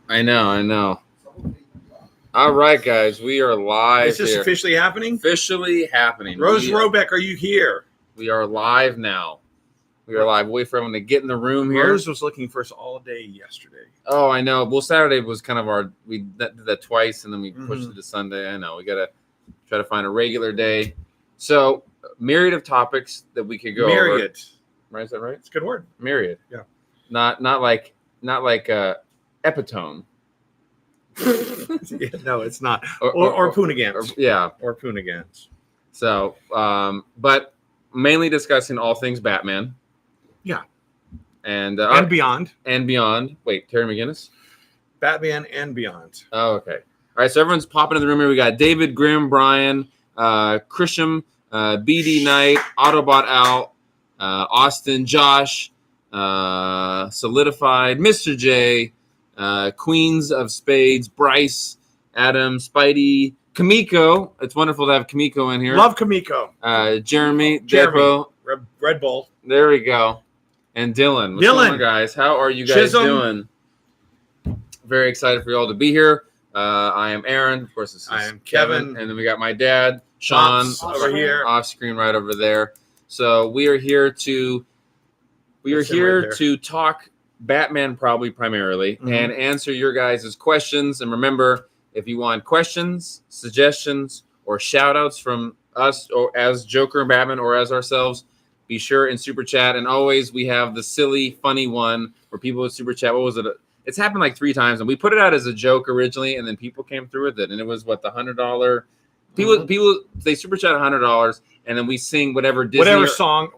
I know. All right, guys, we are live. Is this here. officially happening? Officially happening. Rose Robeck, are you here? We are live now. We are live. Wait for everyone to get in the room here. Rose was looking for us all day yesterday. Oh, I know. Well, Saturday was kind of we did that twice, and then we pushed it to Sunday. I know. We got to try to find a regular day. So, myriad of topics that we could go over. Right? Is that right? It's a good word. Myriad. Yeah. Not like epitome. Yeah, no, it's not. Or Poonagans. Or Poonagans. So, but mainly discussing all things Batman. Yeah. And beyond. And beyond. Wait, Terry McGinnis? Batman and beyond. Oh, okay. All right, so everyone's popping in the room here. We got David, Grimm, Brian, Chrisham, BD Knight, Autobot Al, Austin, Josh, Solidified, Mr. J, Queens of Spades, Bryce, Adam, Spidey, Kamiko. It's wonderful to have Kamiko in here. Love Kamiko. Jeremy, Depo. Red Bull. There we go. And Dylan. What's going on, guys? How are you guys doing? Very excited for you all to be here. I am Aaron. Of course, I am Kevin. And then we got my dad, Sean, over here. Off screen right over there. So we are here to talk Batman primarily and answer your guys' questions. And remember, if you want questions, suggestions, or shout outs from us or as Joker and Batman or as ourselves, be sure in Super Chat. And always we have the silly, funny one where people with Super Chat, what was it? It's happened like 3 times. And we put it out as a joke originally, and then people came through with it. And it was, the $100? People, they Super Chat $100, and then we sing whatever song.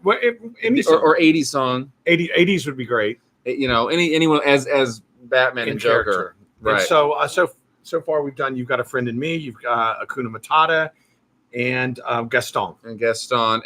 Any song. Or 80s song. 80s would be great. Anyone as Batman and Joker. Character. Right. And so far we've done You've Got a Friend in Me, you've got Hakuna Matata, and Gaston.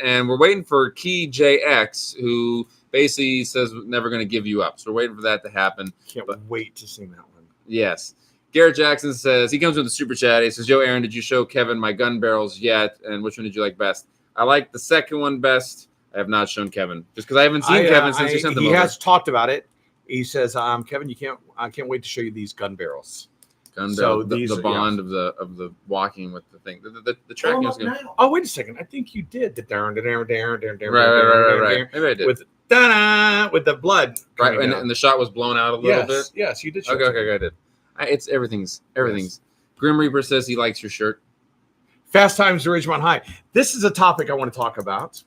And we're waiting for Key JX, who basically says we're never going to give you up. So we're waiting for that to happen. Can't wait to sing that one. Yes. Garrett Jackson says, he comes with the Super Chat. He says, Joe Aaron, did you show Kevin my gun barrels yet? And which one did you like best? I like the second one best. I have not shown Kevin. Just because I haven't seen Kevin since you sent them over. He has talked about it. He says, Kevin, I can't wait to show you these gun barrels. The bond of the walking with the thing. The tracking is good. Oh, wait a second. I think you did the Right. Maybe I did. With the blood. Right, and the shot was blown out a little bit. Yes, you did. Okay, I did. It's everything's. Yes. Grim Reaper says he likes your shirt. Fast Times at Ridgemont High. This is a topic I want to talk about.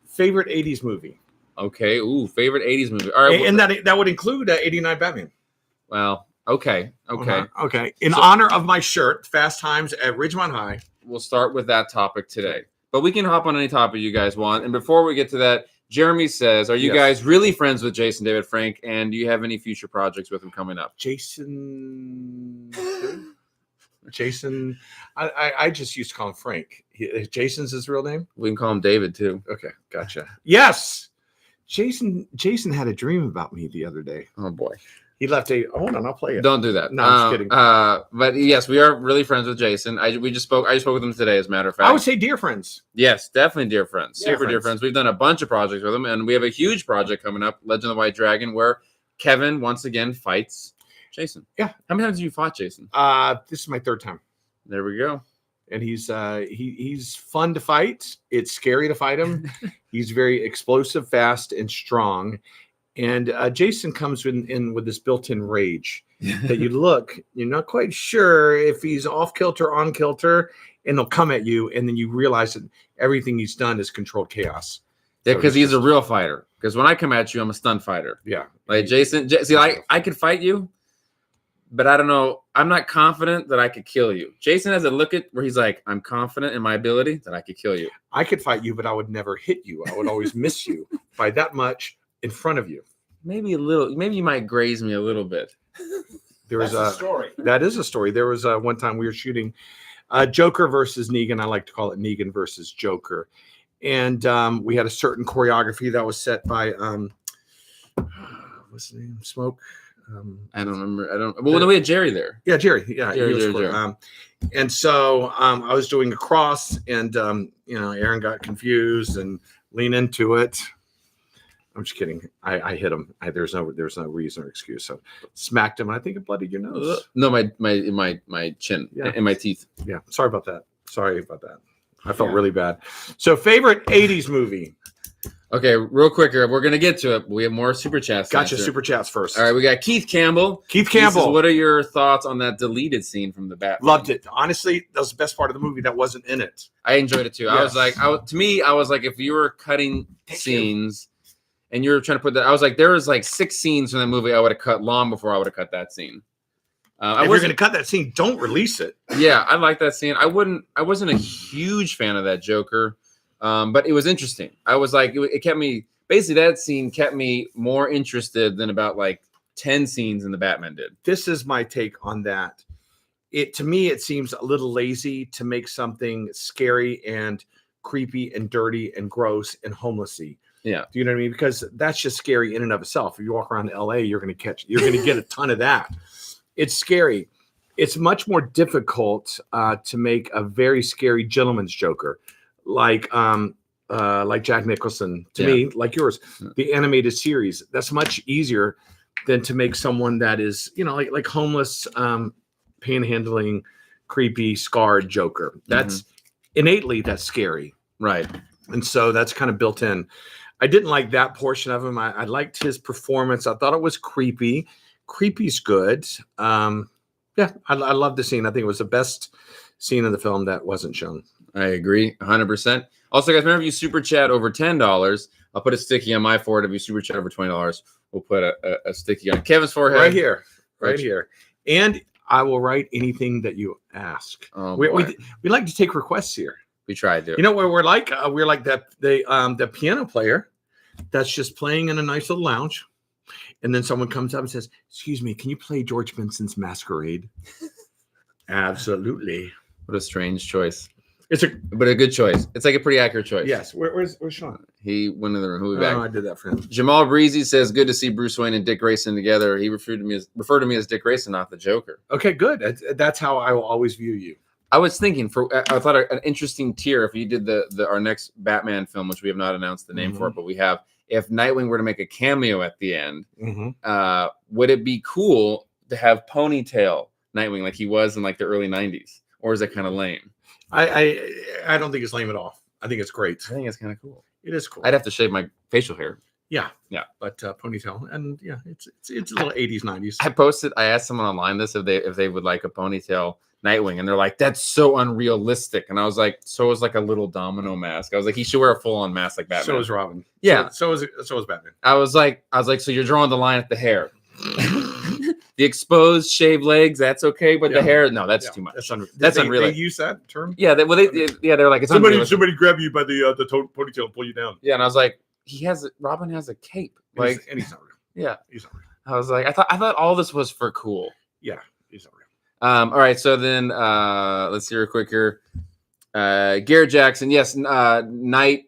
Favorite 80s movie. Okay. Ooh, favorite 80s movie. All right. And that would include 89 Batman. Well, okay. Okay. In honor of my shirt, Fast Times at Ridgemont High. We'll start with that topic today. But we can hop on any topic you guys want. And before we get to that, Jeremy says, are you guys really friends with Jason David Frank? And do you have any future projects with him coming up? Jason, I just used to call him Frank. Jason's his real name? We can call him David, too. Okay, gotcha. Yes! Jason had a dream about me the other day. Oh, boy. He left hold on, I'll play it. Don't do that. No, I'm just kidding. But yes, we are really friends with Jason. I just spoke with him today, as a matter of fact. I would say dear friends. Yes, definitely dear friends. Super dear friends. We've done a bunch of projects with him, and we have a huge project coming up, Legend of the White Dragon, where Kevin once again fights Jason. Yeah. How many times have you fought Jason? This is my 3rd time. There we go. And he's fun to fight. It's scary to fight him. He's very explosive, fast, and strong. And Jason comes in with this built-in rage that you're not quite sure if he's off kilter, on kilter, and he'll come at you, and then you realize that everything he's done is controlled chaos. Yeah, because he's a real fighter. Because when I come at you, I'm a stunt fighter. Yeah. Like Jason, see, I could fight you, but I don't know. I'm not confident that I could kill you. Jason has a look at where he's like, I'm confident in my ability that I could kill you. I could fight you, but I would never hit you. I would always miss you by that much. In front of you, maybe a little. Maybe you might graze me a little bit. There was a story. That is a story. There was one time we were shooting Joker versus Negan. I like to call it Negan versus Joker, and we had a certain choreography that was set by what's his name? Smoke. I don't remember. Well, no, we had Jerry there. Yeah, Jerry. Yeah, Jerry. And so I was doing a cross, and Aaron got confused and leaned into it. I'm just kidding. I hit him. There's no reason or excuse. So smacked him, and I think it bloodied your nose. No, my chin and my teeth. Yeah. Sorry about that. I felt really bad. So favorite 80s movie. Okay, real quick here. We're gonna get to it. We have more super chats. Gotcha. Super chats first. All right, we got Keith Campbell. Keith Campbell. Says, what are your thoughts on that deleted scene from the Batman? Loved it. Honestly, that was the best part of the movie that wasn't in it. I enjoyed it too. Yes. I was like, I was like, if you were cutting scenes and you were trying to put that, I was like, there was like 6 scenes from that movie I would have cut long before I would have cut that scene. If you're going to cut that scene, don't release it. Yeah, I like that scene. I wasn't a huge fan of that Joker, but it was interesting. I was like, it kept me. Basically, that scene kept me more interested than about like 10 scenes in the Batman did. This is my take on that. To me, it seems a little lazy to make something scary and creepy and dirty and gross and homelessy. Yeah. Do you know what I mean? Because that's just scary in and of itself. If you walk around LA, you're going to get a ton of that. It's scary. It's much more difficult to make a very scary gentleman's Joker, like Jack Nicholson, to me, like yours, the animated series. That's much easier than to make someone that is, like homeless, panhandling, creepy, scarred Joker. That's innately that's scary. Right. And so that's kind of built in. I didn't like that portion of him. I liked his performance. I thought it was creepy. Creepy's good. I love the scene. I think it was the best scene in the film that wasn't shown. I agree 100%. Also, guys, remember if you super chat over $10, I'll put a sticky on my forehead. If you super chat over $20, we'll put a sticky on Kevin's forehead. Right here. And I will write anything that you ask. Oh, we like to take requests here. We try to. You know what we're like? We're like that the piano player that's just playing in a nice little lounge. And then someone comes up and says, "Excuse me, can you play George Benson's Masquerade?" Absolutely. What a strange choice. But a good choice. It's like a pretty accurate choice. Yes. Where's Sean? He went in the room. He'll be back. I did that for him. Jamal Breezy says, "Good to see Bruce Wayne and Dick Grayson together." He referred to me as Dick Grayson, not the Joker. Okay, good. That's how I will always view you. I was thinking I thought an interesting tier if you did our next Batman film, which we have not announced the name for, but we have. If Nightwing were to make a cameo at the end, would it be cool to have ponytail Nightwing like he was in like the early 90s? Or is that kind of lame? I don't think it's lame at all. I think it's great. I think it's kind of cool. It is cool. I'd have to shave my facial hair. Yeah. But ponytail, and it's a little 80s, 90s. I asked someone online this if they would like a ponytail Nightwing, and they're like, "That's so unrealistic." And I was like, "So is like a little domino mask." I was like, "He should wear a full-on mask like Batman." So is Robin. Yeah. So is Batman. I was like, "So you're drawing the line at the hair." The exposed shaved legs, that's okay, but the hair, no, that's too much. That's unreal. They use that term? Yeah, they're like, it's somebody grab you by the ponytail and pull you down. Yeah, and I was like, Robin has a cape, and he's not real. Yeah, he's not real. I was like, I thought all this was for cool. Yeah, he's not real. All right, so then let's see real quick here. Garrett Jackson, yes, Nightfire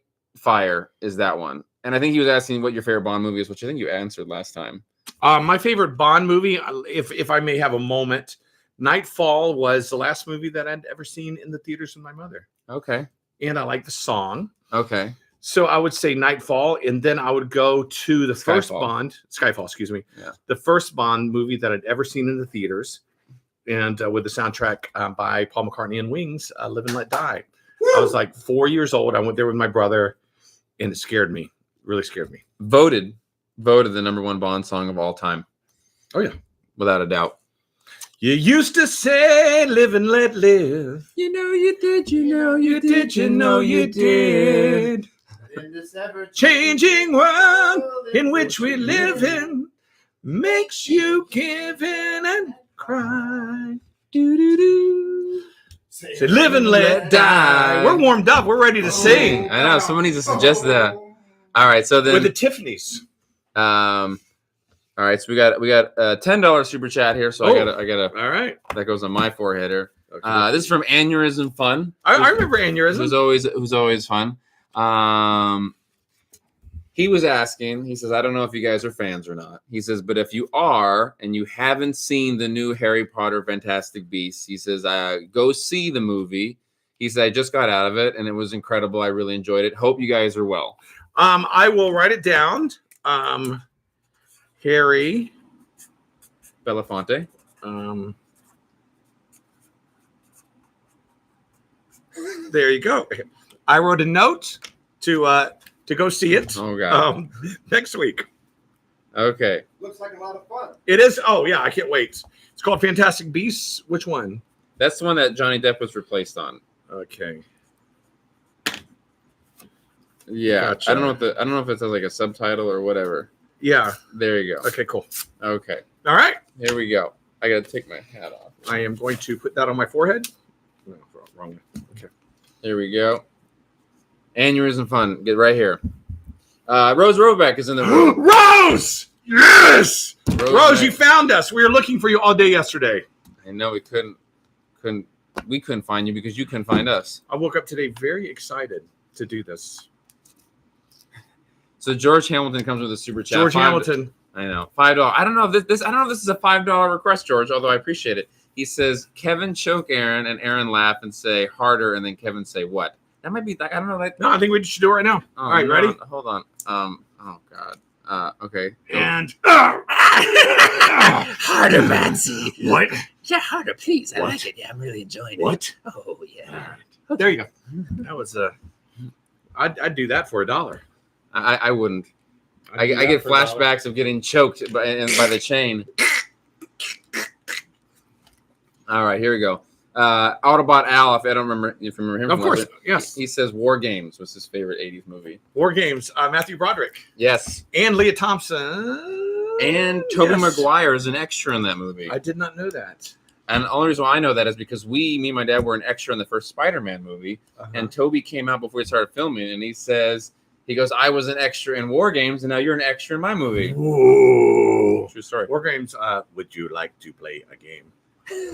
is that one, and I think he was asking what your favorite Bond movie is, which I think you answered last time. My favorite Bond movie, if I may have a moment, Nightfall was the last movie that I'd ever seen in the theaters with my mother. Okay. And I like the song. Okay. So I would say Nightfall, and then I would go to the first Skyfall, excuse me. Yeah. The first Bond movie that I'd ever seen in the theaters, and with the soundtrack by Paul McCartney and Wings, Live and Let Die. Woo! I was like 4 years old. I went there with my brother, and it scared me. Really scared me. Voted the number one Bond song of all time. Oh, yeah. Without a doubt. You used to say, live and let live. You know you did, you know you did, you know you did. In this ever-changing world in which we live in makes you give in and cry. Do-do-do. Say, live and let die. We're warmed up. We're ready to sing. I know. Someone needs to suggest that. All right. So then. With the Tiffany's. All right, so we got a $10 super chat here. So I gotta. All right, that goes on my forehead here. Okay. This is from Aneurysm Fun. I remember Aneurysm. Who's always fun. He was asking. He says, I don't know if you guys are fans or not. He says, but if you are and you haven't seen the new Harry Potter Fantastic Beasts, he says, go see the movie. He said, I just got out of it and it was incredible. I really enjoyed it. Hope you guys are well. I will write it down. Harry Belafonte. There you go. I wrote a note to go see it. Oh God. Next week. Okay. Looks like a lot of fun. It is. Oh yeah, I can't wait. It's called Fantastic Beasts. Which one? That's the one that Johnny Depp was replaced on. Okay. Yeah. Gotcha. I don't know if it says like a subtitle or whatever. Yeah. There you go. Okay. Cool. Okay. All right. Here we go. I gotta take my hat off. I am going to put that on my forehead. No, wrong. Okay. Here we go. Aneurysm fun. Get right here. Rose Roback is in the room. Rose! Yes! Rose, you Mac- found us. We were looking for you all day yesterday. I know we couldn't find you because you couldn't find us. I woke up today very excited to do this. So George Hamilton comes with a super chat. George Hamilton. I know. $5. I don't know if this is a $5 request, George, although I appreciate it. He says, Kevin choke Aaron and Aaron laugh and say harder, and then Kevin say what? That might be, I don't know. No, I think we should do it right now. Oh, all right, no, ready? Hold on. Oh, God. Okay. Go. And Harder, Mancy. what? Yeah, harder, please. I What? like it. Yeah, I'm really enjoying What? it. Oh, yeah. There you go. That was I'd do that for $1. I wouldn't. I I'd do that get for $1. flashbacks of getting choked by the chain. All right, here we go. Autobot Al, if I don't remember, if you remember him. Of from course, last year, yes. He says War Games was his favorite 80s movie. War Games. Matthew Broderick Yes. and Leah Thompson And Tobey Yes. Maguire is an extra in that movie. I did not know that. And the only reason why I know that is because me and my dad were an extra in the first Spider-Man movie. Uh-huh. And Toby came out before we started filming, and he goes, I was an extra in War Games, and now you're an extra in my movie. Ooh. True story. War Games. Would you like to play a game?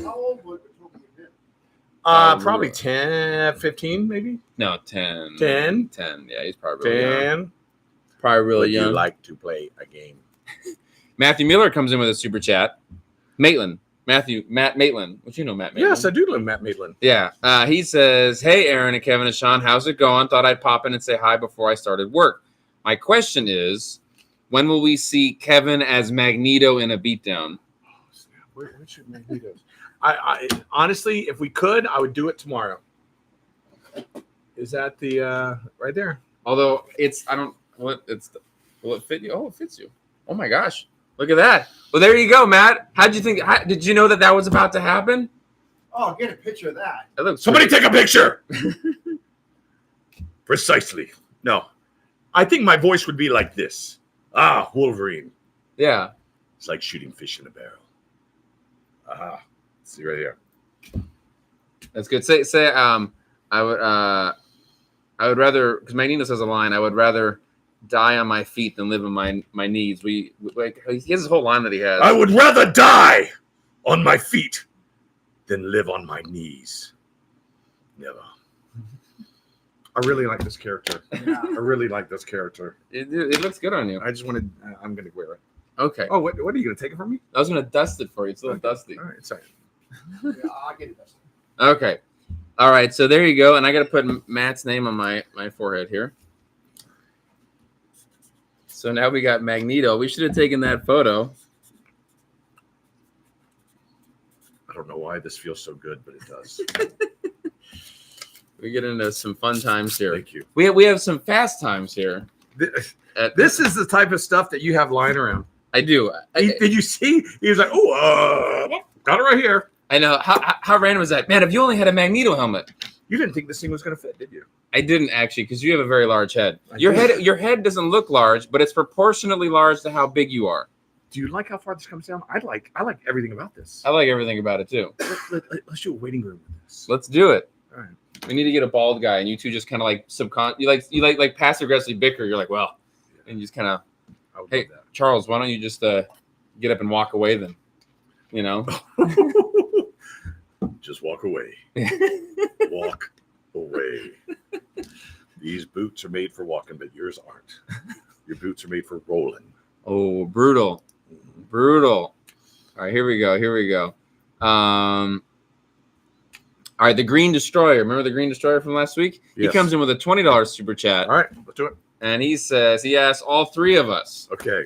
How old would Toby have been? Probably 10, 15, maybe. No, 10. 10? 10. Yeah, he's probably really young. 10. Probably really Would young. you like to play a game? Matthew Miller comes in with a super chat. Maitland. Matt Maitland. What you know, Matt Maitland? Yes, I do love Matt Maitland. Yeah. He says, hey, Aaron and Kevin and Sean, how's it going? Thought I'd pop in and say hi before I started work. My question is, when will we see Kevin as Magneto in a beatdown? Where should Magneto? I honestly, if we could, I would do it tomorrow. Is that the right there? Although will it fit you? Oh, it fits you. Oh my gosh. Look at that. Well, there you go, Matt. How'd you think? Did you know that was about to happen? Oh, get a picture of that. It looks Somebody pretty- take a picture. Precisely. No, I think my voice would be like this. Wolverine. Yeah. It's like shooting fish in a barrel. See right here. That's good. Say I would rather, because Magneto says a line, I would rather die on my feet than live on my knees. He has this whole line that he has. I would rather die on my feet than live on my knees. Never. I really like this character. Yeah. I really like this character. It looks good on you. I just wanted. I'm going to wear it. Okay. Oh, what are you going to take it from me? I was gonna dust it for you. It's a little Okay. dusty. All right, sorry. Yeah, I'll get it. Okay. All right. So there you go. And I got to put Matt's name on my forehead here. So now we got Magneto. We should have taken that photo. I don't know why this feels so good, but it does. We get into some fun times here. Thank you. We have some fast times here. This is the type of stuff that you have lying around. I do. Did you see? He was like, got it right here. I know. How random is that? Man, if you only had a Magneto helmet. You didn't think this thing was going to fit, did you? I didn't actually, because you have a very large head. I Your do. head doesn't look large, but it's proportionally large to how big you are. Do you like how far this comes down? I like everything about this. I like everything about it too. Let's do a waiting room with this. Let's do it. All right. We need to get a bald guy, and you two just kind of like you like passive aggressively bicker. You're like, well, and you just kind of, I would hey, love Charles, why don't you just get up and walk away then? You know. that. Just walk away. Walk away. These boots are made for walking, but yours aren't. Your boots are made for rolling. Oh, brutal. All right, here we go. All right, the Green Destroyer. Remember the Green Destroyer from last week? Yes. He comes in with a $20 super chat. All right, let's do it. And he says, he asks all three of us, Okay.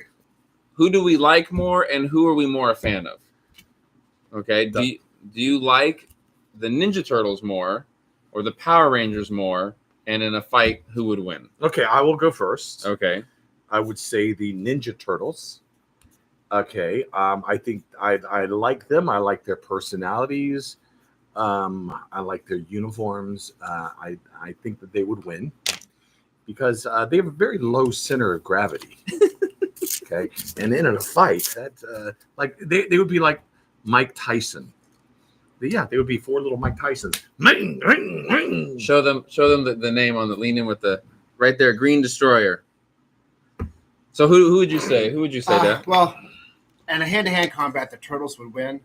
who do we like more and who are we more a fan of? Okay. Do you like the Ninja Turtles more or the Power Rangers more? And in a fight, who would win? Okay, I will go first. Okay. I would say the Ninja Turtles. Okay. I think I like them. I like their personalities. I like their uniforms. I think that they would win because they have a very low center of gravity. Okay, and in a fight, that like they would be like Mike Tyson. But yeah, they would be 4 little Mike Tysons. Show them the name on the lean in with the right there, Green Destroyer. So who would you say? Who would you say that? Well, in a hand-to-hand combat, the Turtles would win.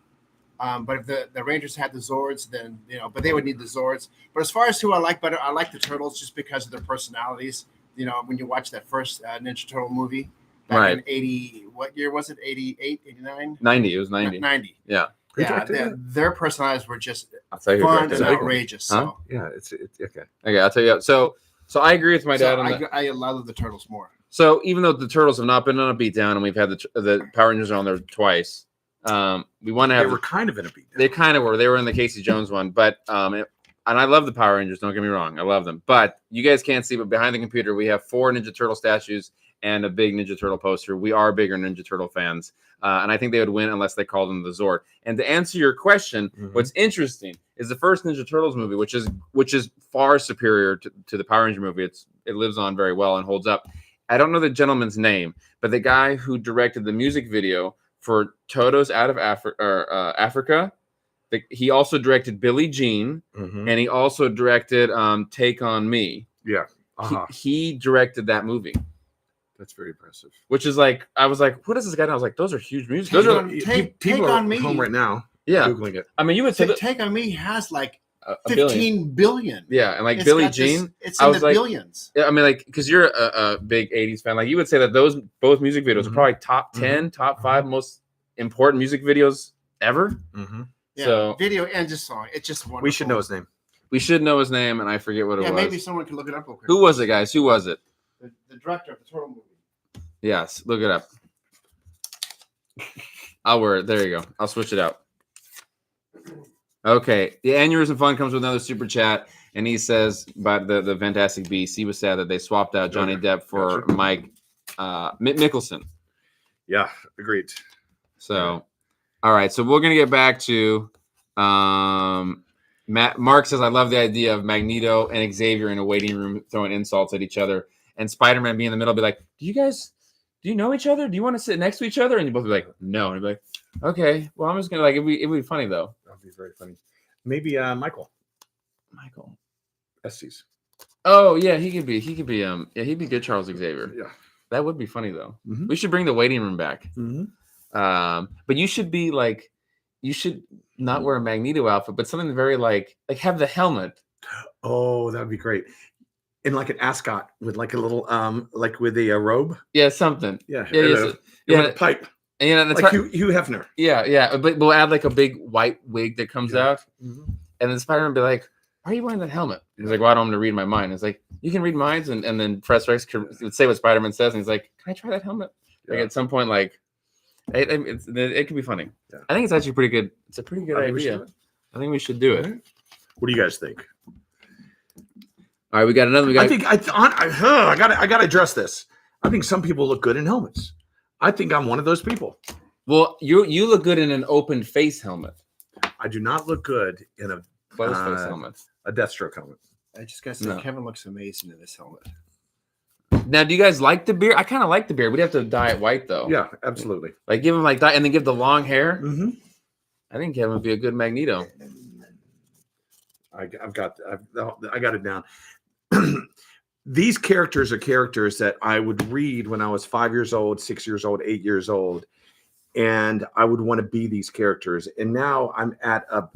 But if the Rangers had the Zords, then but they would need the Zords. But as far as who I like better, I like the Turtles just because of their personalities. When you watch that first Ninja Turtle movie back in 80, what year was it? 88, 89? 90. It was 90. 90. Yeah. Yeah, their personalities were just I'll tell you fun and outrageous. Huh? So Yeah, it's okay. Okay, I'll tell you. So I agree with my dad on that. I love the Turtles more. So even though the Turtles have not been on a beatdown and we've had the Power Rangers on there twice, we want to have. They were kind of in a beatdown. They kind of were. They were in the Casey Jones one, but and I love the Power Rangers. Don't get me wrong, I love them. But you guys can't see, but behind the computer we have 4 Ninja Turtle statues and a big Ninja Turtle poster. We are bigger Ninja Turtle fans, and I think they would win unless they called them the Zord. And to answer your question, what's interesting is the first Ninja Turtles movie, which is far superior to the Power Ranger movie. It lives on very well and holds up. I don't know the gentleman's name, but the guy who directed the music video for Toto's Out of Africa, he also directed Billie Jean, and he also directed Take on Me. Yeah. He directed that movie. That's very impressive. Which is like, I was like, what is this guy? And I was like, those are huge music. Take on Me. Home right now. Yeah. Googling it. I mean, you would say Take on Me has like a 15 billion. Yeah, and like Billie Jean, it's in the billions. Yeah, I mean, like, because you're a big 80s fan, like you would say that those both music videos are probably top 10, top 5 most important music videos ever. Yeah, so video and just song. It's just wonderful. We should know his name. We should know his name, and I forget what it was. Yeah, maybe someone can look it up real quick. Who was it, guys? Who was it? The director of the Turtle movie. Yes, look it up. There you go. I'll switch it out. Okay, the Aneurysm Fund comes with another super chat, and he says about the Fantastic Beasts. He was sad that they swapped out Johnny Depp for Mike Mickelson. Yeah, agreed. So, all right. So we're gonna get back to Mark says, I love the idea of Magneto and Xavier in a waiting room throwing insults at each other, and Spider-Man being in the middle, be like, do you know each other? Do you want to sit next to each other? And you both be like, no. And he'd be like, okay, well, I'm just gonna it would be funny though. That would be very funny. Maybe Michael Estes. Oh yeah, he could be he'd be good Charles Xavier. Yeah, that would be funny though. We should bring the waiting room back. But you should be like, you should not wear a Magneto outfit, but something very like have the helmet. Oh, that would be great. And like an ascot with like a little like with a robe. Yeah, something. Yeah, with a pipe. And like Hugh Hefner. Yeah. But we'll add like a big white wig that comes out, and then Spider-Man be like, "Why are you wearing that helmet?" And he's like, "Well, I don't want him to read my mind." It's like, you can read minds, and then Professor X would say what Spider-Man says, and he's like, "Can I try that helmet?" Like at some point, like it could be funny. Yeah. I think it's actually pretty good. It's a pretty good idea. I think we should do it. What do you guys think? All right, we got another. I got to address this. I think some people look good in helmets. I think I'm one of those people. Well, you look good in an open face helmet. I do not look good in a closed face helmet. A Deathstroke helmet. I just gotta say, Kevin looks amazing in this helmet. Now, do you guys like the beard? I kind of like the beard. We'd have to dye it white though. Yeah, absolutely. Like give him like that, and then give the long hair. I think Kevin would be a good Magneto. I got it down. These characters are characters that I would read when I was 5 years old, 6 years old, 8 years old, and I would want to be these characters. And now I'm at a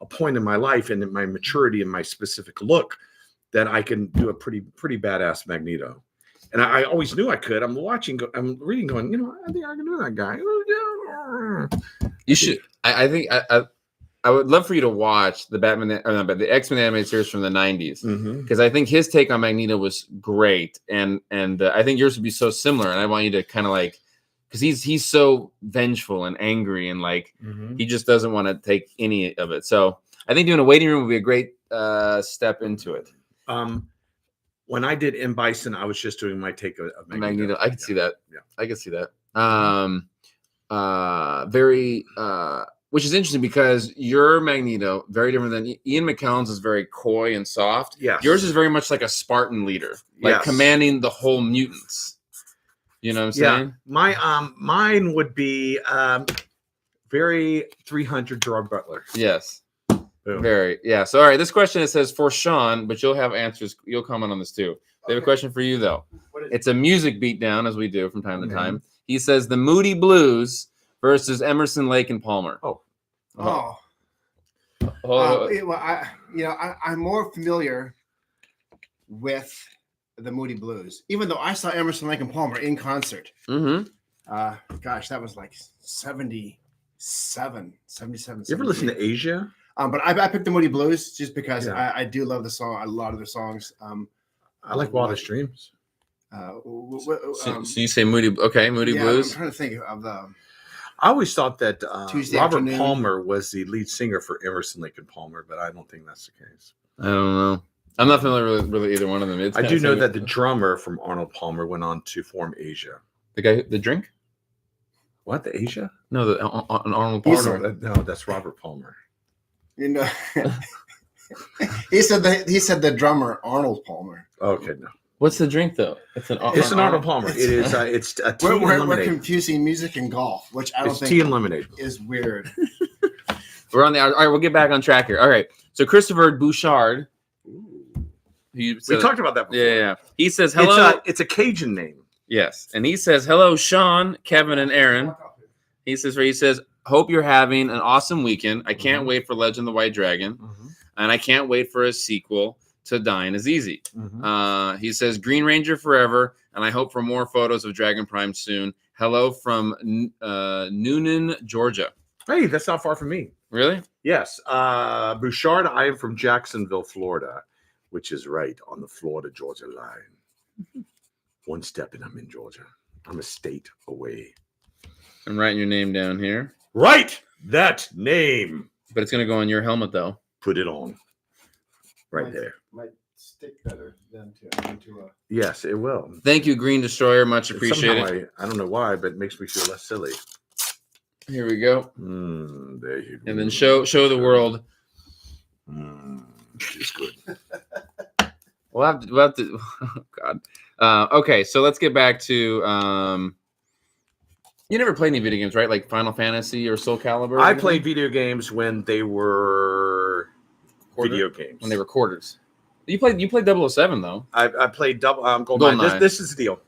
point in my life and in my maturity and my specific look that I can do a pretty badass Magneto. And I always knew I could. I'm reading, going, I think I can do that guy. You should. I think I would love for you to watch the the X-Men animated series from the 90s, because I think his take on Magneto was great, and I think yours would be so similar. And I want you to kind of like, because he's so vengeful and angry, and like he just doesn't want to take any of it. So I think doing a waiting room would be a great step into it. When I did M. Bison, I was just doing my take of Magneto. I could see that. Yeah. I could see that. Very. Which is interesting because your Magneto very different than Ian McKellen's is very coy and soft. Yes. Yours is very much like a Spartan leader, like commanding the whole mutants. You know what I'm saying? Mine would be very 300 Gerard Butler. Yes. Boom. Very. Yeah. So all right, this question, it says for Sean, but you'll have answers. You'll comment on this too. They have a question for you though. It's a music beatdown, as we do from time to time. He says the Moody Blues versus Emerson, Lake, and Palmer. Well, I'm more familiar with the Moody Blues, even though I saw Emerson, Lake, and Palmer in concert. Gosh, that was like 77. You ever listen to Asia? But I picked the Moody Blues just because I do love the song. A lot of their songs. I like Wildest Dreams. So you say Moody Blues? I'm trying to think of the. I always thought that Tuesday Robert afternoon. Palmer was the lead singer for Emerson, Lake, and Palmer, but I don't think that's the case. I don't know. I'm not familiar with really either one of them. I do know that the drummer from Arnold Palmer went on to form Asia. The guy, the drink? What, the Asia? No, the Arnold Palmer. No, that's Robert Palmer. You know, he said the drummer Arnold Palmer. Okay, no. What's the drink though? It's an Arnold Palmer. It is. It's a tea and lemonade. We're confusing music and golf, which I don't think tea and lemonade is weird. We're on the. All right, we'll get back on track here. All right. So Christopher Bouchard. We talked about that before. Yeah. He says hello. It's a Cajun name. Yes, and he says hello, Sean, Kevin, and Aaron. He says, hope you're having an awesome weekend. I can't wait for Legend of the White Dragon, and I can't wait for a sequel to Dying is Easy. He says Green Ranger forever, and I hope for more photos of Dragon Prime soon. Hello from Noonan, Georgia. Hey, that's not far from me. Really? Yes. Bouchard, I am from Jacksonville, Florida, which is right on the Florida-Georgia line. One step and I'm in Georgia. I'm a state away. I'm writing your name down here. Write that name. But it's going to go on your helmet, though. Put it on. Right there. Might stick better than to a. Yes, it will. Thank you, Green Destroyer. Much appreciated. I don't know why, but it makes me feel less silly. Here we go. There you go. And then show the world. It's good. We'll have to oh God. Okay, so let's get back to you never played any video games, right? Like Final Fantasy or Soul Calibur? I played video games when they were video games. When they were quarters. You played 007 though. I played GoldenEye. GoldenEye. This is the deal.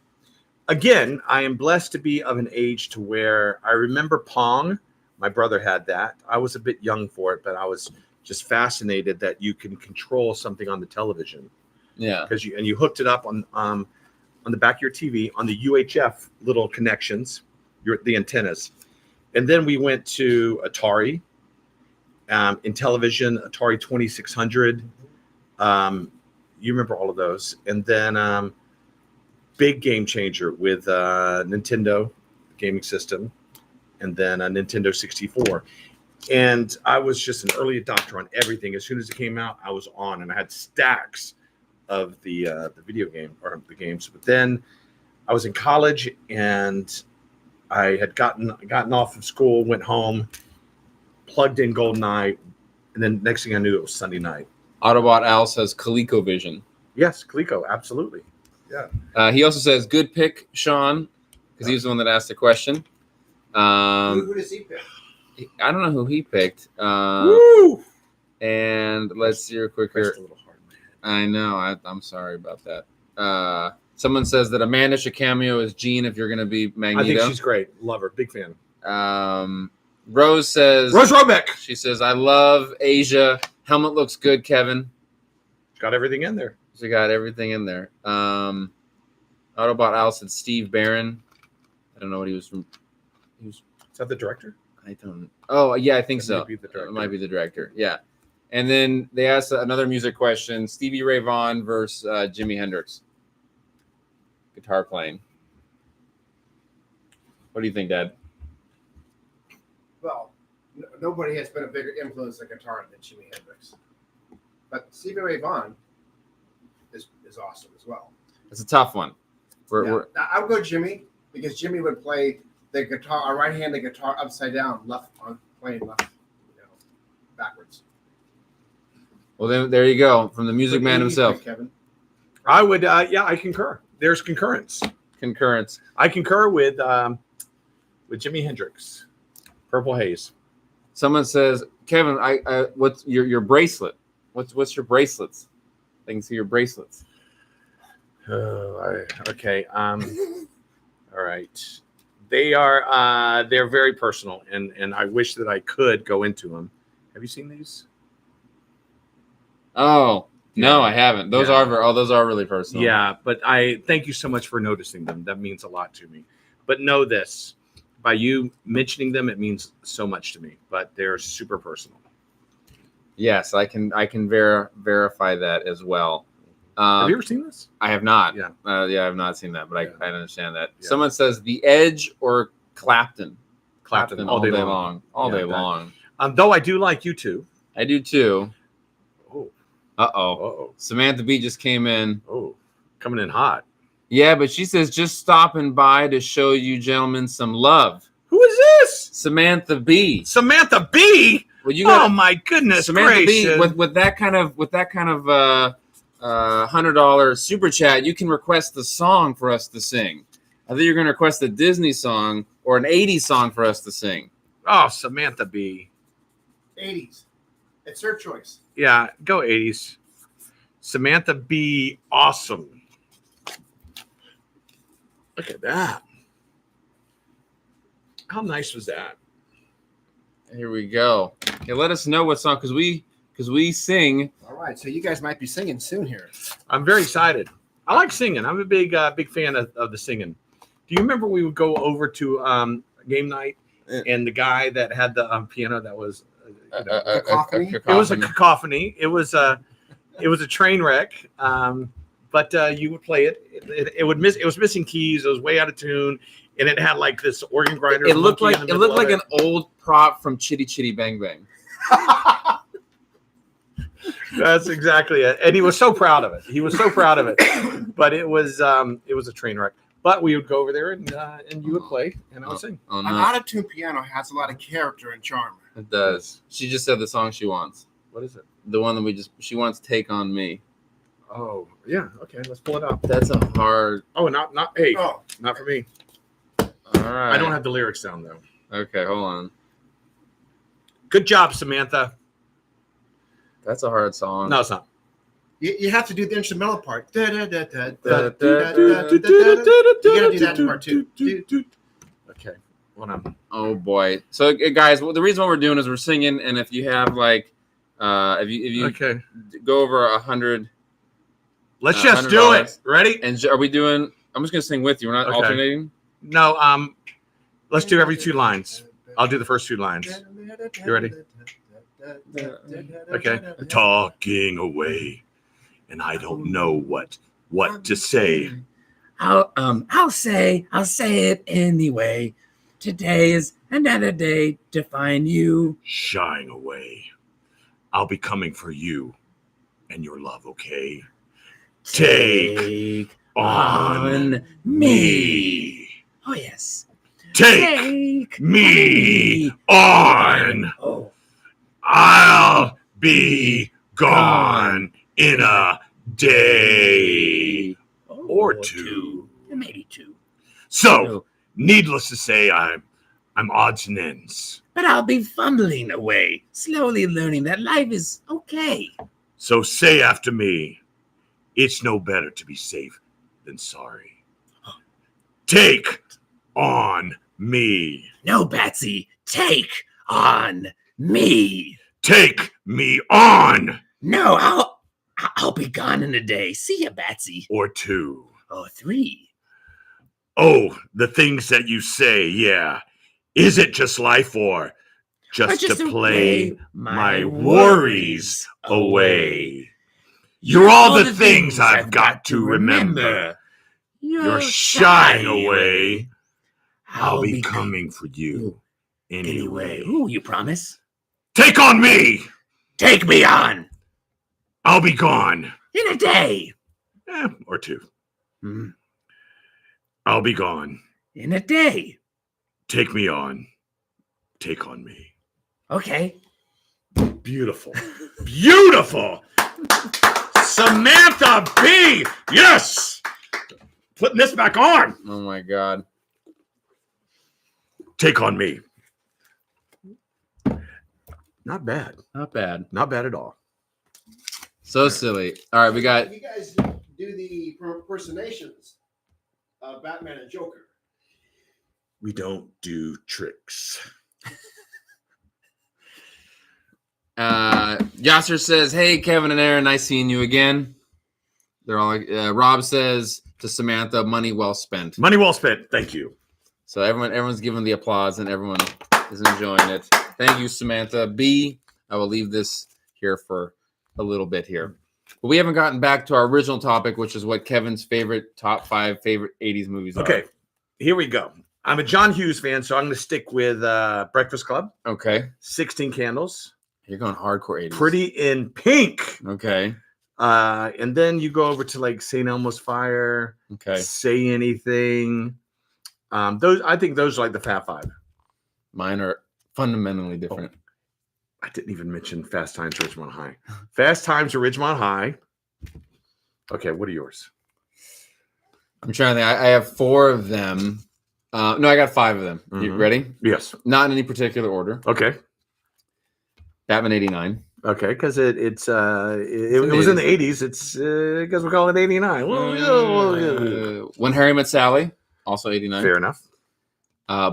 Again, I am blessed to be of an age to where I remember Pong. My brother had that. I was a bit young for it, but I was just fascinated that you can control something on the television. Yeah. Because you hooked it up on the back of your TV on the UHF little connections, the antennas. And then we went to Atari. In television, Atari 2600. You remember all of those. And then big game changer with Nintendo gaming system, and then a Nintendo 64. And I was just an early adopter on everything. As soon as it came out, I was on, and I had stacks of the video game or the games. But then I was in college, and I had gotten off of school, went home, plugged in GoldenEye, and then next thing I knew, it was Sunday night. Autobot Al says ColecoVision. Yes, Coleco, absolutely. Yeah. He also says, good pick, Sean, because he was the one that asked the question. Who does he pick? I don't know who he picked. Woo! And let's see real quick here. A little hard, man. I know. I'm sorry about that. Someone says that Amanda should cameo as Jean if you're going to be Magneto. I think she's great. Love her. Big fan. Rose says... Rose Robeck. She says, I love Asia. Helmet looks good, Kevin. Got everything in there. She got everything in there. Autobot Al said Steve Barron. I don't know what he was from. Is that the director? I don't. Oh yeah, I think That so. might be the director. It might be the director. Yeah. And then they asked another music question: Stevie Ray Vaughan versus Jimi Hendrix. Guitar playing. What do you think, Dad? Well, nobody has been a bigger influence on guitar than Jimi Hendrix. But Stevie Ray Vaughan is awesome as well. It's a tough one. Now, I would go Jimmy because Jimmy would play the guitar, a right-handed guitar upside down, playing left, backwards. Well, then there you go from the Music Man himself. Kevin. I would. I concur. There's concurrence. Concurrence. I concur with Jimi Hendrix. Purple Haze. Someone says, Kevin, what's your bracelet? What's your bracelets? I can see your bracelets. Okay. All right. They're very personal, and I wish that I could go into them. Have you seen these? Oh no, Yeah. I haven't. Those Yeah. those are really personal. Yeah, but I thank you so much for noticing them. That means a lot to me. But know this, by you mentioning them, it means so much to me. But they're super personal. Yes, I can verify that as well. Have you ever seen this? I have not. Yeah. I have not seen that, but Yeah. I understand that. Yeah. Someone says The Edge or Clapton. Clapton all day long. All Yeah, day that- long. Though I do like you two. I do too. Oh, Uh-oh. Samantha B just came in. coming in hot. Yeah, but she says just stopping by to show you gentlemen some love. Who is this? Samantha B. Samantha B. Well, you got my goodness Samantha gracious. B. With that kind of $100 super chat, you can request the song for us to sing. I think you're going to request a Disney song or an 80s song for us to sing. Oh, Samantha B. 80s. It's her choice. Yeah, go 80s. Samantha B. Awesome. Look at that. How nice was that? Here we go. Okay, let us know what song because we sing. All right, so you guys might be singing soon here. I'm very excited. I like singing. I'm a big fan of the singing. Do you remember we would go over to game night and the guy that had the piano that was Cacophony? it was a cacophony. It was a train wreck. But you would play it. It was missing keys. It was way out of tune, and it had like this organ grinder. It looked like an old prop from Chitty Chitty Bang Bang. That's exactly it. And he was so proud of it. But it was a train wreck. But we would go over there and you would play and I would sing. Oh, An no. out-of-tune piano has a lot of character and charm. It does. She just said the song she wants. What is it? The one that she wants Take on Me. Oh yeah. Okay, let's pull it up. That's a hard. Oh, not hey, Oh, not for me. All right. I don't have the lyrics down though. Okay, hold on. Good job, Samantha. That's a hard song. No, it's not. you have to do the instrumental part. You gotta do that in part two. Okay. Hold on. Oh boy. So guys, the reason why we're doing is we're singing, and if you have like, if you Okay. go over 100, Let's just do it. Ready? and are we doing? I'm just gonna sing with you. We're not Okay. alternating. No. Let's do every 2 lines. I'll do the first 2 lines. You ready? Okay. Talking away, and I don't know what to say. I'll say it anyway. Today is another day to find you. Shying away. I'll be coming for you and your love, okay? Take on me. Oh yes. Take me on. Oh, I'll be gone in a day or 2. Maybe 2. So, needless to say, I'm odds and ends. But I'll be fumbling away, slowly learning that life is okay. So say after me, it's no better to be safe than sorry. Take on me. No, Batsy, take on me. Take me on. No, I'll be gone in a day. See ya, Batsy. Or 2. Or 3. Oh, the things that you say, yeah. Is it just life or just to play my worries away? You're all the things I've got to remember. You're shying away. I'll be coming for you anyway. Ooh, you promise? Take on me. Take me on I'll be gone. in a day. Or two. Hmm. I'll be gone. In a day. Take me on. Take on me. Okay. Beautiful. Beautiful. Samantha B. Yes. Putting this back on. Oh my God. Take on me. Not bad. Not bad. Not bad at all. So silly. All right, we got. You guys do the impersonations of Batman and Joker. We don't do tricks. Yasser says, "Hey, Kevin and Aaron, nice seeing you again." They're all like, Rob says to Samantha, "Money well spent." Money well spent. Thank you. So everyone's giving the applause and everyone is enjoying it. Thank you, Samantha B. I will leave this here for a little bit here. But we haven't gotten back to our original topic, which is what Kevin's top 5 favorite 80s movies are. Okay, here we go. I'm a John Hughes fan, so I'm going to stick with Breakfast Club. Okay. 16 Candles. You're going hardcore 80s. Pretty in Pink. Okay. And then you go over to like St. Elmo's Fire. Okay. Say Anything. I think those are like the Fab Five. Mine are fundamentally different. I didn't even mention Fast Times at Ridgemont High. Fast Times at Ridgemont High. Okay, what are yours? I'm trying to think. I have 4 of them. No, I got 5 of them. You ready? Yes. Not in any particular order. Okay. Batman 89. Okay, because it was in the 80s. It's because we call it 89. When Harry Met Sally, also 89. Fair enough.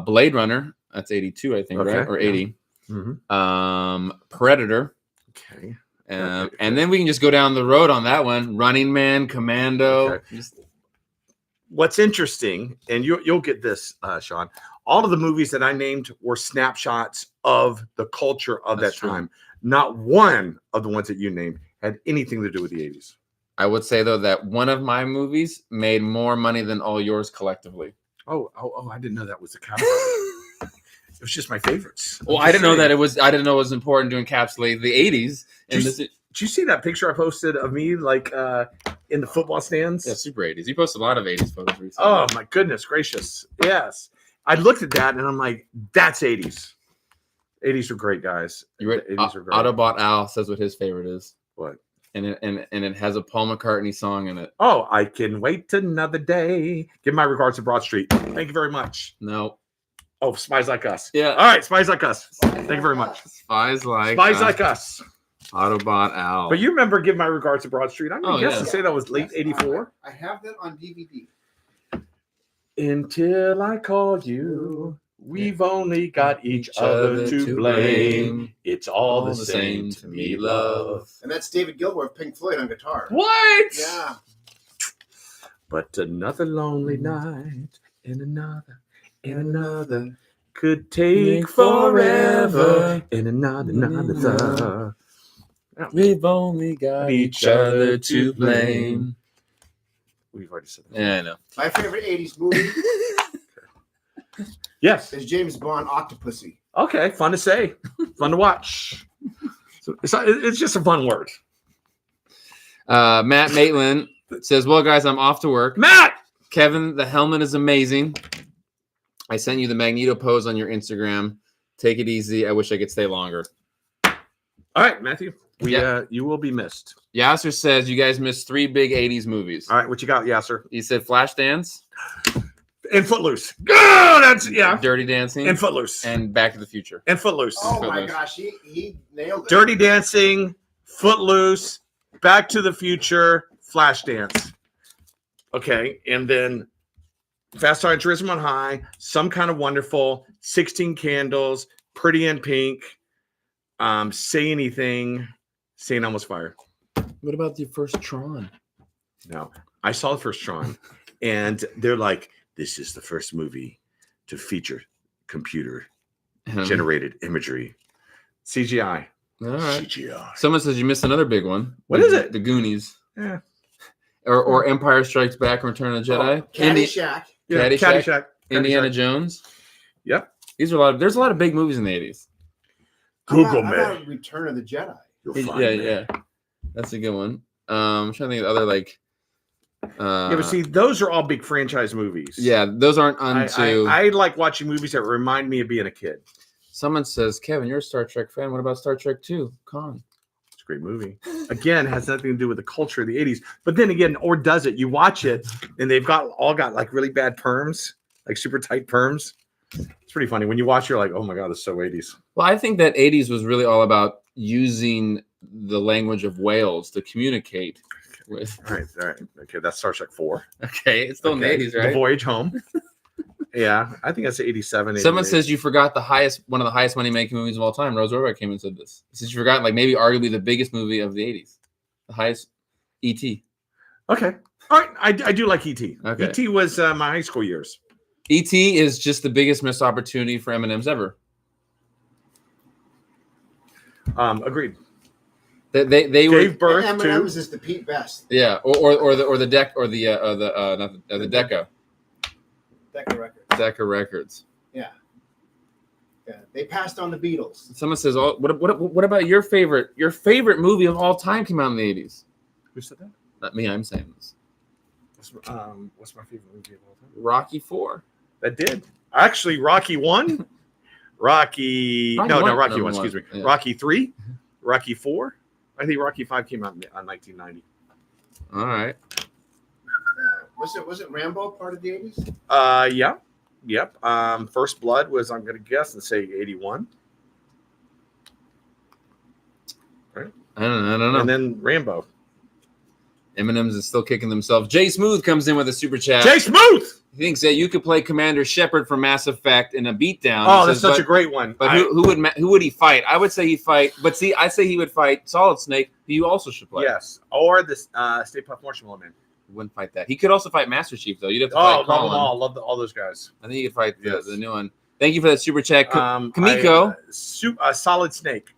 Blade Runner, that's 82, I think, Okay, right? Or 80. Yeah. Mm-hmm. Predator. Okay. And then we can just go down the road on that one. Running Man, Commando. Okay. What's interesting, and you'll get this, Sean, all of the movies that I named were snapshots of the culture of That's that true. time. Not one of the ones that you named had anything to do with the 80s. I would say, though, that one of my movies made more money than all yours collectively. Oh, I didn't know that was the category. It was just my favorites. Well, I didn't know that it was. I didn't know it was important to encapsulate the 80s. And Did you see that picture I posted of me like in the football stands? Yeah, super 80s. You posted a lot of 80s photos recently. Oh my goodness gracious! Yes, I looked at that and I'm like, that's 80s. 80s were great, guys. You read 80s were great. Autobot Al says what his favorite is. What? And it has a Paul McCartney song in it. Oh, I can wait another day. Give my regards to Broad Street. Thank you very much. No. Oh, Spies Like Us. Yeah. All right, Spies Like Us. Thank you very much. Spies Like Us. Autobot Al. But you remember Give My Regards to Broad Street? I'm going to guess yeah. to say that was late 84. I have that on DVD. Until I call you, we've only got each other to blame. It's all the same to me, love. And that's David Gilmour of Pink Floyd on guitar. What? Yeah. But another lonely night and another could take forever and another. We've only got each other to blame. We've already said that. Yeah, I know. My favorite 80s movie Yes. is James Bond Octopussy. Okay. Fun to say. Fun to watch. So it's just a fun word. Matt Maitland says, "Well, guys, I'm off to work. Matt! Kevin, the helmet is amazing. I sent you the Magneto pose on your Instagram. Take it easy. I wish I could stay longer." All right, Matthew. You will be missed. Yasser says, "You guys missed 3 big 80s movies." All right, what you got, Yasser? He said Flashdance, And Footloose. Oh, that's Dirty Dancing, And Footloose. and Back to the Future. And Footloose. Oh my Footloose. gosh, he nailed it. Dirty Dancing, Footloose, Back to the Future, Flashdance. Okay, and then Fast Times at Ridgemont High, Some Kind of Wonderful, 16 Candles, Pretty in Pink, Say Anything, St. Elmo's Fire. What about the first Tron? No, I saw the first Tron, and they're like, this is the first movie to feature computer All generated imagery. CGI. right. CGI. Someone says you missed another big one. What is it? The Goonies. Yeah. Or Empire Strikes Back and Return of the Jedi. Caddyshack. Yeah, Caddyshack. Indiana Caddyshack. Jones. Yep. There's a lot of big movies in the 80s. Google How me. about Return of the Jedi? You'll find Yeah, me. yeah. That's a good one. I'm trying to think of other like Yeah, but see, those are all big franchise movies. yeah, those aren't unto I like watching movies that remind me of being a kid. someone says, Kevin, you're a Star Trek fan. What about Star Trek 2? Con. It's a great movie. Again, has nothing to do with the culture of the 80s. But then again, or does it? You watch it and they've all got like really bad perms, like super tight perms. It's pretty funny. When you watch, you're like, oh my God, it's so 80s. Well, I think that 80s was really all about using the language of whales to communicate with. All right. Okay, that's Star Trek 4. Okay, it's still Okay. in the 80s, The right? Voyage Home. Yeah, I think that's 87. Someone 88. says you forgot one of the highest money making movies of all time. Rose Roberts came and said this. He says you forgot like maybe arguably the biggest movie of the 80s. The highest E.T. Okay. All right. I do like E.T. Okay. E.T. was my high school years. E.T. is just the biggest missed opportunity for M&M's ever. Agreed. They were Gave birth to. M&M's is the Pete Best. yeah, or the deck or the Decca Decca Records. Decca Records. Yeah. They passed on the Beatles. Someone says, "Oh, what about your favorite movie of all time came out in the 80s?" Who said that? Not me. I'm saying this. What's my favorite movie of all time? Rocky 4. That did. Actually, Rocky 1. Rocky 1. Excuse me. Yeah. Rocky 3. Rocky 4. I think Rocky 5 came out in 1990. All right. Was it Rambo part of the 80s? Yeah. Yep. First Blood was, I'm going to guess and say 81. Right. I don't know. And then Rambo. M&M's is still kicking themselves. Jay Smooth comes in with a super chat. Jay Smooth! He thinks that you could play Commander Shepard from Mass Effect in a beatdown. Oh, He that's says, such a great one. But who would he fight? I would say he'd fight. But see, I say he would fight Solid Snake, who you also should play. Yes. Or the Stay Puft Marshmallow Man. He wouldn't fight that. He could also fight Master Chief, though. You'd have to Oh, fight love them Colin. all. Love all those guys. I think you could fight Yes. the new one. Thank you for that super chat. Kamiko. Solid Snake.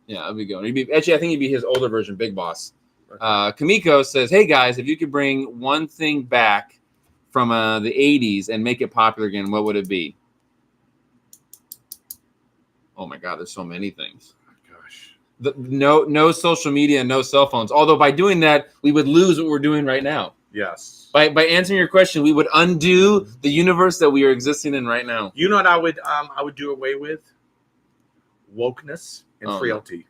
Yeah, that'd be good. I think he'd be his older version, Big Boss. Kamiko says, "Hey guys, if you could bring one thing back from the '80s and make it popular again, what would it be?" Oh my God, there's so many things. Gosh. No social media, no cell phones. Although by doing that, we would lose what we're doing right now. Yes. By answering your question, we would undo the universe that we are existing in right now. You know what I would do away with? Wokeness and frailty.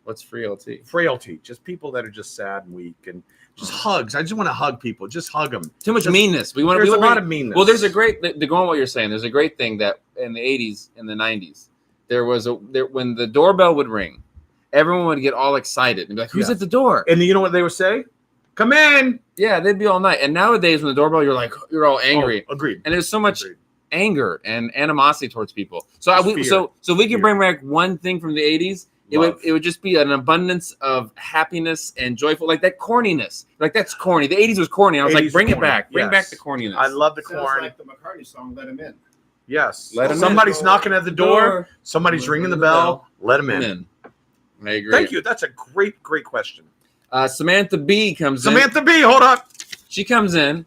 What's frailty? Frailty. Just people that are just sad and weak and just hugs. I just want to hug people. Just hug them. Too much meanness. There's a lot of meanness. Well, there's a great to go on what you're saying. There's a great thing that in the 80s and the 90s, when the doorbell would ring, everyone would get all excited and be like, "Who's at the door?" And you know what they would say? "Come in." Yeah, they'd be all night. And nowadays, when the doorbell, you're all angry. Oh, agreed. And there's so much Agreed. anger and animosity towards people. So Fear. so we can bring back one thing from the 80s. It would just be an abundance of happiness and joyful, like that corniness. Like that's corny. The 80s was corny. I was like, bring it back. Bring back the corniness. I love the Sounds corn. like the McCartney song, Let Him In. Yes. Let 'em in. Somebody's knocking at the door. Somebody's ringing the bell. Let them in. I agree. Thank you. That's a great question. Samantha B comes in. Samantha B, hold up. She comes in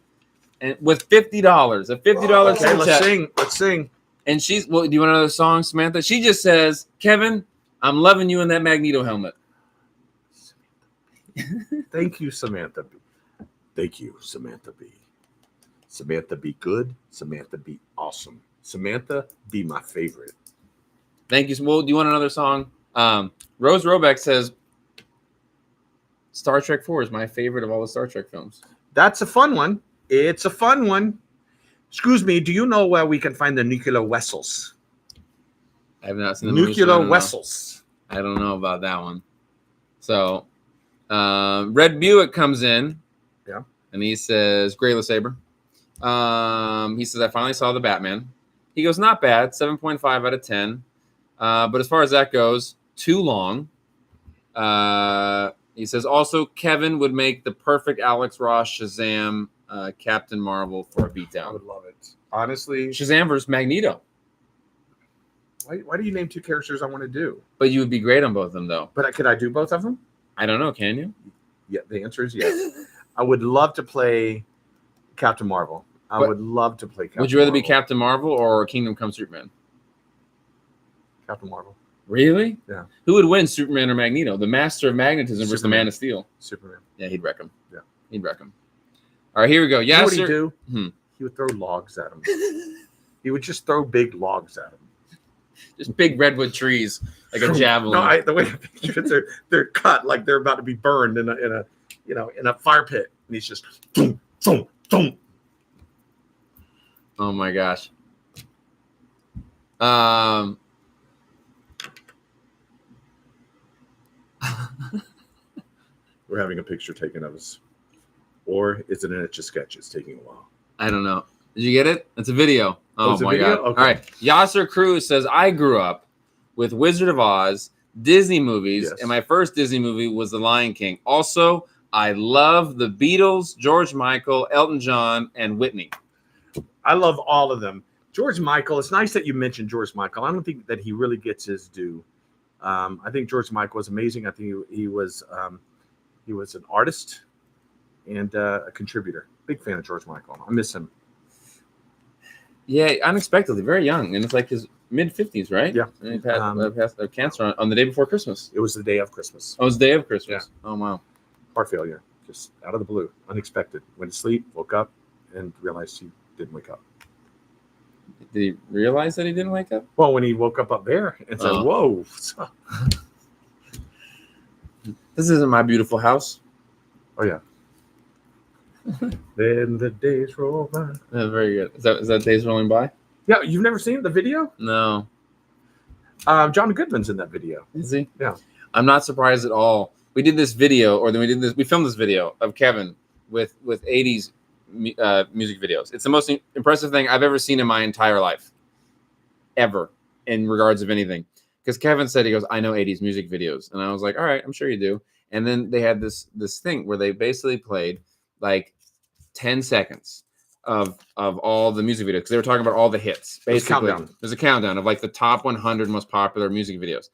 and with $50, a $50 Okay, super let's chat. sing. Let's sing. And do you want another song, Samantha? She just says, "Kevin, I'm loving you in that Magneto helmet." Thank you, Samantha B. Thank you, Samantha B. Samantha be good. Samantha be awesome. Samantha be my favorite. Thank you. Well, do you want another song? Rose Robeck says, Star Trek 4 is my favorite of all the Star Trek films. That's a fun one. It's a fun one. Excuse me, do you know where we can find the nuclear vessels? I have not seen the movie, so I Nuclear don't know. vessels. I don't know about that one. So, Red Buick comes in. Yeah. And he says, Grayla Saber. He says, I finally saw the Batman. He goes, not bad, 7.5 out of 10. But as far as that goes, too long. He says, also, Kevin would make the perfect Alex Ross Shazam Captain Marvel for a I beatdown. would love it. Honestly, Shazam versus Magneto. Why do you name two characters I want to do? But you would be great on both of them, though. But could I do both of them? I don't know. Can you? Yeah, the answer is yes. I would love to play Captain Marvel. I would love to play Captain Marvel. Would you rather be Captain Marvel or Kingdom Come Superman? Captain Marvel. Really? Yeah. Who would win, Superman or Magneto? The Master of Magnetism versus the Man of Steel. Superman. Yeah, he'd wreck him. Yeah. He'd wreck him. All right, here we go. You know what Yasser. he'd do? He would throw logs at him. He would just throw big logs at him. Just big redwood trees, like a javelin. No, the way I picture it, they're cut like they're about to be burned in a fire pit, and he's just boom, boom, boom. Oh my gosh. We're having a picture taken of us, or is it an Etch a Sketch? It's taking a while. I don't know. Did you get it? It's a video. Oh it's a my video? god! Okay. All right. Yasser Cruz says, "I grew up with Wizard of Oz, Disney movies, Yes. and my first Disney movie was The Lion King. Also, I love the Beatles, George Michael, Elton John, and Whitney." I love all of them. George Michael. It's nice that you mentioned George Michael. I don't think that he really gets his due. I think George Michael was amazing. I think he was an artist and a contributor. Big fan of George Michael. I miss him. Yeah, unexpectedly, very young, and it's like his mid-50s, right? Yeah. And he passed cancer on the day before Christmas. It was the day of Christmas. Oh, it was the day of Christmas. Yeah. Oh wow. Heart failure, just out of the blue, unexpected. Went to sleep, woke up, and realized he didn't wake up. Did he realize that he didn't wake up? Well, when he woke up there and said, "Whoa." This isn't my beautiful house. Oh yeah. Then the days roll by. Yeah, very good. Is that Days Rolling By? Yeah, you've never seen the video? No. John Goodman's in that video. Is he? Yeah. I'm not surprised at all. We did this video, we filmed this video of Kevin with 80s music videos. It's the most impressive thing I've ever seen in my entire life, ever, in regards of anything. Because Kevin said, he goes, "I know 80s music videos," and I was like, "All right, I'm sure you do." And then they had this thing where they basically played like 10 seconds of all the music videos, because they were talking about all the hits. Basically, there's a countdown of like the top 100 most popular music videos.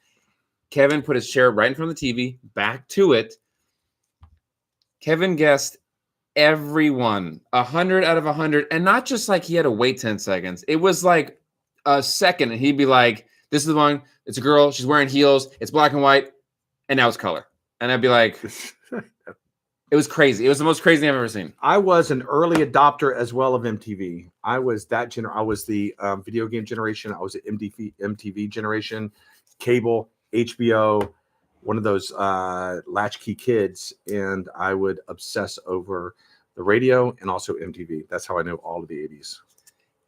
Kevin put his chair right in front of the TV, back to it. Kevin guessed everyone, 100 out of 100, and not just like he had to wait 10 seconds. It was like a second, and he'd be like, "This is the one. It's a girl. She's wearing heels. It's black and white, and now it's color." And I'd be like, it was crazy. It was the most crazy thing I've ever seen. I was an early adopter as well of MTV. I was I was the video game generation. I was the MTV generation, cable, HBO, one of those latchkey kids, and I would obsess over the radio and also MTV. That's how I know all of the 80s.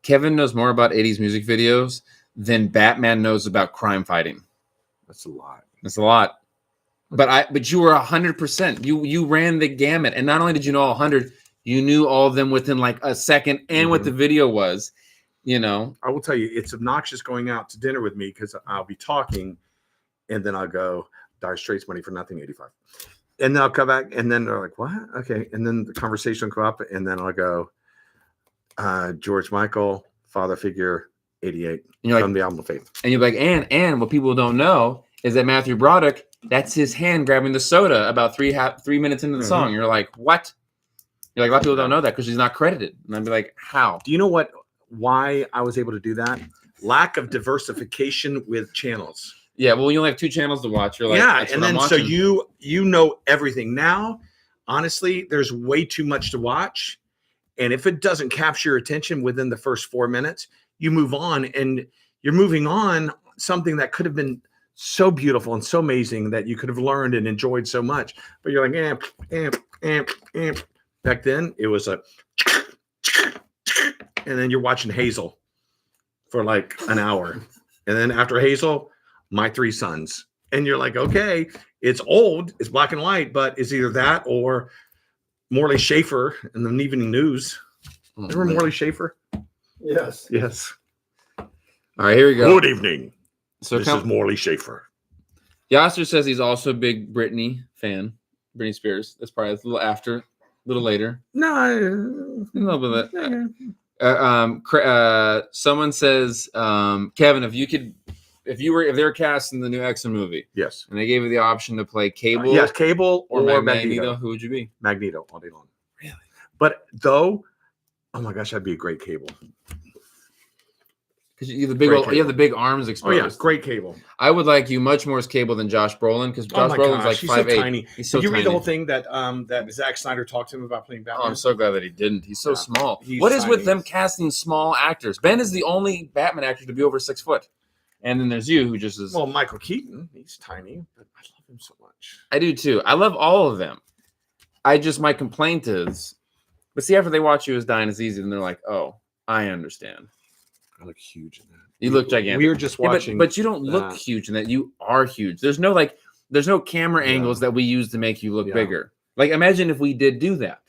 Kevin knows more about 80s music videos than Batman knows about crime fighting. That's a lot. That's a lot. But you were 100%. You ran the gamut, and not only did you know all 100, you knew all of them within like a second, and what the video was. You know, I will tell you, it's obnoxious going out to dinner with me because I'll be talking, and then I'll go, "Dire Straits, Money for Nothing, 85," and then I'll come back, and then they're like, "What?" Okay, and then the conversation will come up, and then I'll go, "George Michael, Father Figure, 88," and you're like, from the album of Faith, and you're like, and what people don't know is that Matthew Broderick, that's his hand grabbing the soda about 3 minutes into the song. You're like, what? You're like, a lot of people don't know that because he's not credited. And I'd be like, how? Do you know why I was able to do that? Lack of diversification with channels. Yeah, well, you only have 2 channels to watch. You're like, yeah, and then so watching. you know everything. Now, honestly, there's way too much to watch. And if it doesn't capture your attention within the first 4 minutes, you move on, and you're moving on something that could have been so beautiful and so amazing that you could have learned and enjoyed so much. But you're like, amp. Back then, it was and then you're watching Hazel for like an hour. And then after Hazel, My Three Sons. And you're like, okay, it's old, it's black and white, but it's either that or Morley Schaefer in the Evening News. Remember Morley Schaefer? Yes. Yes. All right, here we go. Good evening. So this is Morley Schaefer. Yasser says he's also a big Britney fan. Britney Spears. That's probably a little after, a little later. No. A little bit. Someone says, Kevin, if you could if they were cast in the new X-Men movie, Yes. and they gave you the option to play Cable, Yes, Cable or or Magneto, who would you be? Magneto all day long. Really? But though, oh my gosh, I'd be a great Cable. Because you have the big arms Oh exposed. yeah, great Cable. I would like you much more as Cable than Josh Brolin, because Josh Brolin's like he's 5'8". so tiny. He's so Did you tiny. read the whole thing that that Zack Snyder talked to him about playing Batman? Oh, I'm so glad that he didn't. He's so Yeah. small. He's What is tiny. with them casting small actors? Ben is the only Batman actor to be over 6 foot. And then there's you, who just is. Well, Michael Keaton, he's tiny, but I love him so much. I do too. I love all of them. My complaint is, but see, after they watch you as Dying is Easy, then they're like, oh, I understand. I look huge in that. You look gigantic. We were just watching, but you don't look huge in that. You are huge. There's no camera angles that we use to make you look bigger. Like, imagine if we did do that.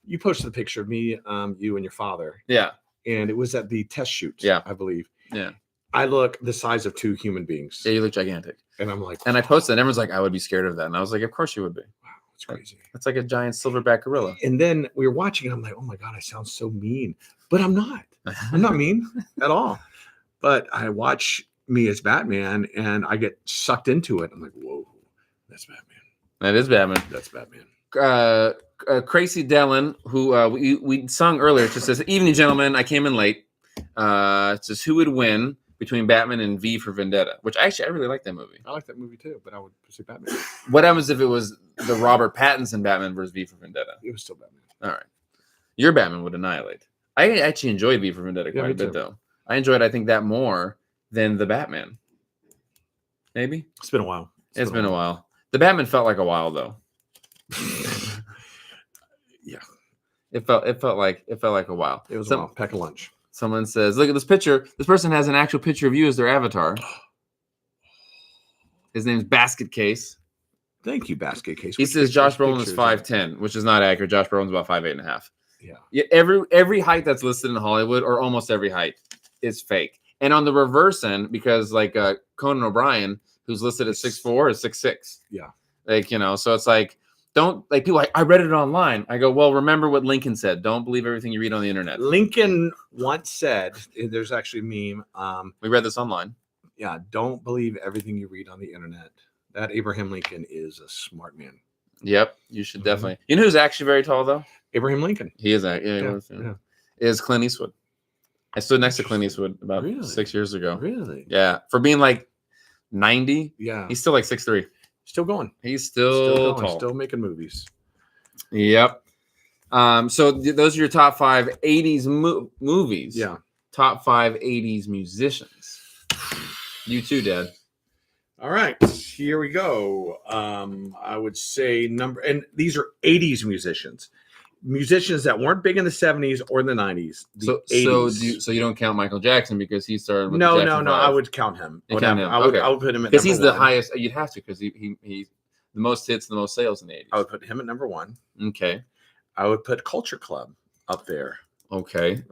You posted a picture of me, you and your father. Yeah. And it was at the test shoot. Yeah. I believe. Yeah. I look the size of 2 human beings. Yeah, you look gigantic. And I'm like, and I posted, and everyone's like, I would be scared of that. And I was like, of course you would be. wow, it's crazy. It's like a giant silverback gorilla. And then we were watching, and I'm like, oh my God, I sound so mean. But I'm not. I'm not mean at all. But I watch me as Batman, and I get sucked into it. I'm like, whoa, that's Batman. That is Batman. That's Batman. Crazy Dellin, who we sung earlier, just says, "Evening, gentlemen. I came in late." It says, "Who would win between Batman and V for Vendetta?" Which I really like that movie. I like that movie too, but I would say Batman. What happens if it was the Robert Pattinson Batman versus V for Vendetta? It was still Batman. All right, your Batman would annihilate. I actually enjoyed V for Vendetta quite a bit, though. I enjoyed, I think, that more than the Batman. Maybe it's been a while. It's been a while. The Batman felt like a while, though. Yeah, it felt like a while. It was a while. Pack of lunch. Someone says, "Look at this picture. This person has an actual picture of you as their avatar." His name's Basket Case. Thank you, Basket Case. He says Josh Brolin is 5'10", which is not accurate. Josh Brolin's about 5'8.5". Yeah. Every height that's listed in Hollywood, or almost every height, is fake. And on the reverse end, because like Conan O'Brien, who's listed at 6'4", is 6'6". Yeah. Like, so it's like, don't, like, people, I read it online. I go, well, remember what Lincoln said. Don't believe everything you read on the internet. Lincoln once said, there's actually a meme. We read this online. Yeah, don't believe everything you read on the internet. That Abraham Lincoln is a smart man. Yep, you should definitely. You know who's actually very tall, though? Abraham Lincoln. He is. Yeah. Is Clint Eastwood. I stood next to Clint Eastwood about 6 years ago. Really? Yeah. For being like 90. Yeah. He's still like 6'3". Still going. He's still going, tall. still making movies. Yep. So those are your top 5 80s movies. Yeah. Top 5 80s musicians. You too, Dad. All right, here we go. I would say and these are 80s musicians that weren't big in the 70s or the 90s. The 80s. So you don't count Michael Jackson because he started with no. 5. I would count him. I would put him at because he's the one. highest. You'd have to because he's the most hits, the most sales in the 80s. I would put him at number 1. Okay. I would put Culture Club up there. Okay.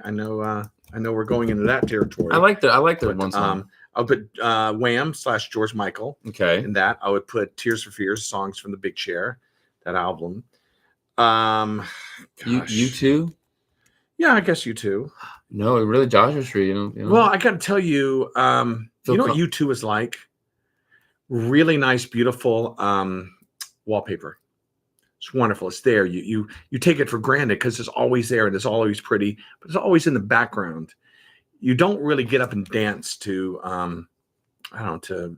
I know we're going into that territory. I like their one song. I would put Wham / George Michael. Okay. In that, I would put Tears for Fears, Songs from the Big Chair, that album. You too? Yeah, I guess you too. No, really, Joshua Tree. You know. Well, I got to tell you, you know what U2 is like? Really nice, beautiful wallpaper. It's wonderful. It's there. You take it for granted because it's always there and it's always pretty, but it's always in the background. You don't really get up and dance to, to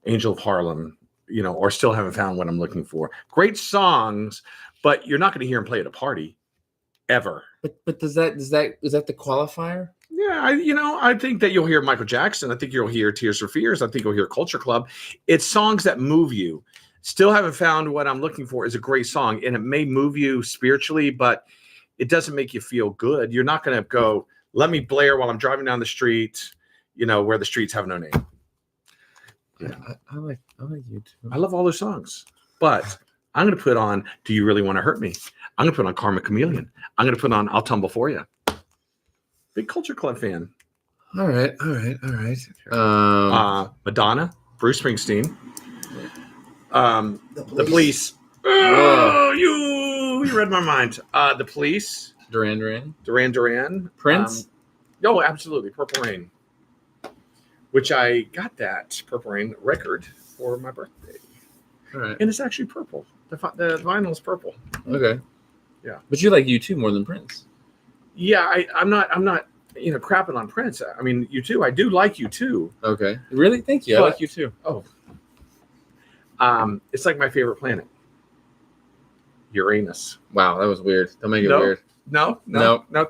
Angel of Harlem, or Still Haven't Found What I'm Looking For. Great songs, but you're not going to hear them play at a party, ever. But is that the qualifier? Yeah, I think that you'll hear Michael Jackson. I think you'll hear Tears for Fears. I think you'll hear Culture Club. It's songs that move you. Still Haven't Found What I'm Looking For is a great song, and it may move you spiritually, but it doesn't make you feel good. You're not going to go, let me blare while I'm driving down the street, where the streets have no name. Yeah, I like you too. I love all those songs, but I'm going to put on Do You Really Want to Hurt Me? I'm going to put on Karma Chameleon. I'm going to put on I'll Tumble For You. Big Culture Club fan. All right. Madonna, Bruce Springsteen. The Police. Oh, you read my mind. The Police. Duran Duran. Duran Duran. Prince. Oh, absolutely. Purple Rain. which I got that Purple Rain record for my birthday. All right. And it's actually purple. The vinyl is purple. Okay. Yeah. But you like U2 more than Prince. Yeah, I'm not crapping on Prince. I mean, U2, I do like U2. Okay. Really? Thank you. I like U2. Oh. It's like my favorite planet. Uranus. Wow, that was weird. Don't make it weird. No,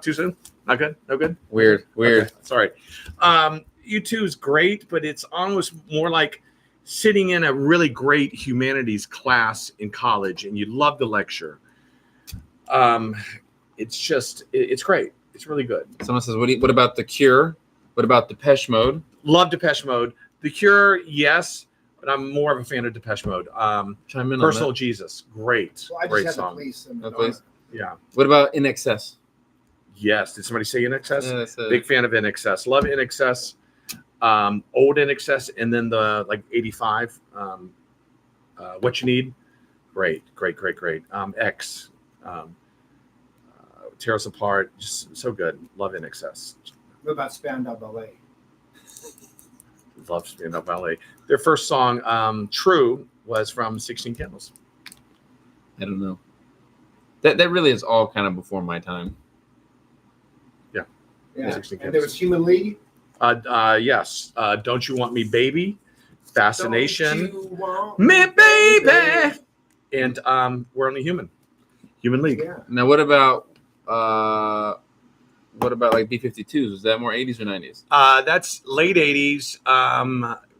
too soon. Not good. No good. Weird. Okay, sorry. U2 is great, but it's almost more like sitting in a really great humanities class in college, and you love the lecture. It's great. It's really good. Someone says, what about The Cure? What about Depeche Mode? Love Depeche Mode. The Cure, yes, but I'm more of a fan of Depeche Mode. Chime in Personal on that. Jesus, great, Well, I just great had song. the police. And The Police? Yeah. What about In Excess? Yes. Did somebody say In Excess? Yeah, that's Big fan of In Excess. Love In Excess. Old In Excess, and then the 85. What You Need. Great. X. Tear Us Apart. Just so good. Love In Excess. What about Spandau Ballet? Love Spandau Ballet. Their first song, True, was from 16 Candles. I don't know. That really is all kind of before my time. Yeah. 16 And there was Human League. Yes. Don't You Want Me, Baby? Fascination. Don't you want Me, baby. And We're Only Human. Human League. Yeah. Now, what about like B-52s? Was that more 80s or 90s? That's late 80s.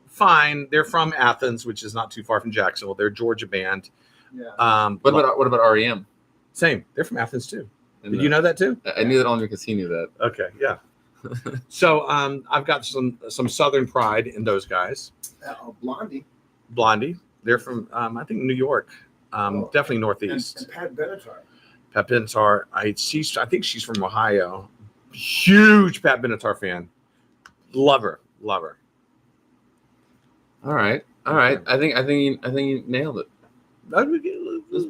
Fine. They're from Athens, which is not too far from Jacksonville. They're a Georgia band. Yeah. What about REM? Same. They're from Athens too. And, Did you know that too? I knew that only because he knew that. Okay. Yeah. So I've got some Southern pride in those guys. Blondie. Blondie. They're from I think New York. Definitely Northeast. And Pat Benatar. Pat Benatar. I think she's from Ohio. Huge Pat Benatar fan. Love her. All right. I think you nailed it. That's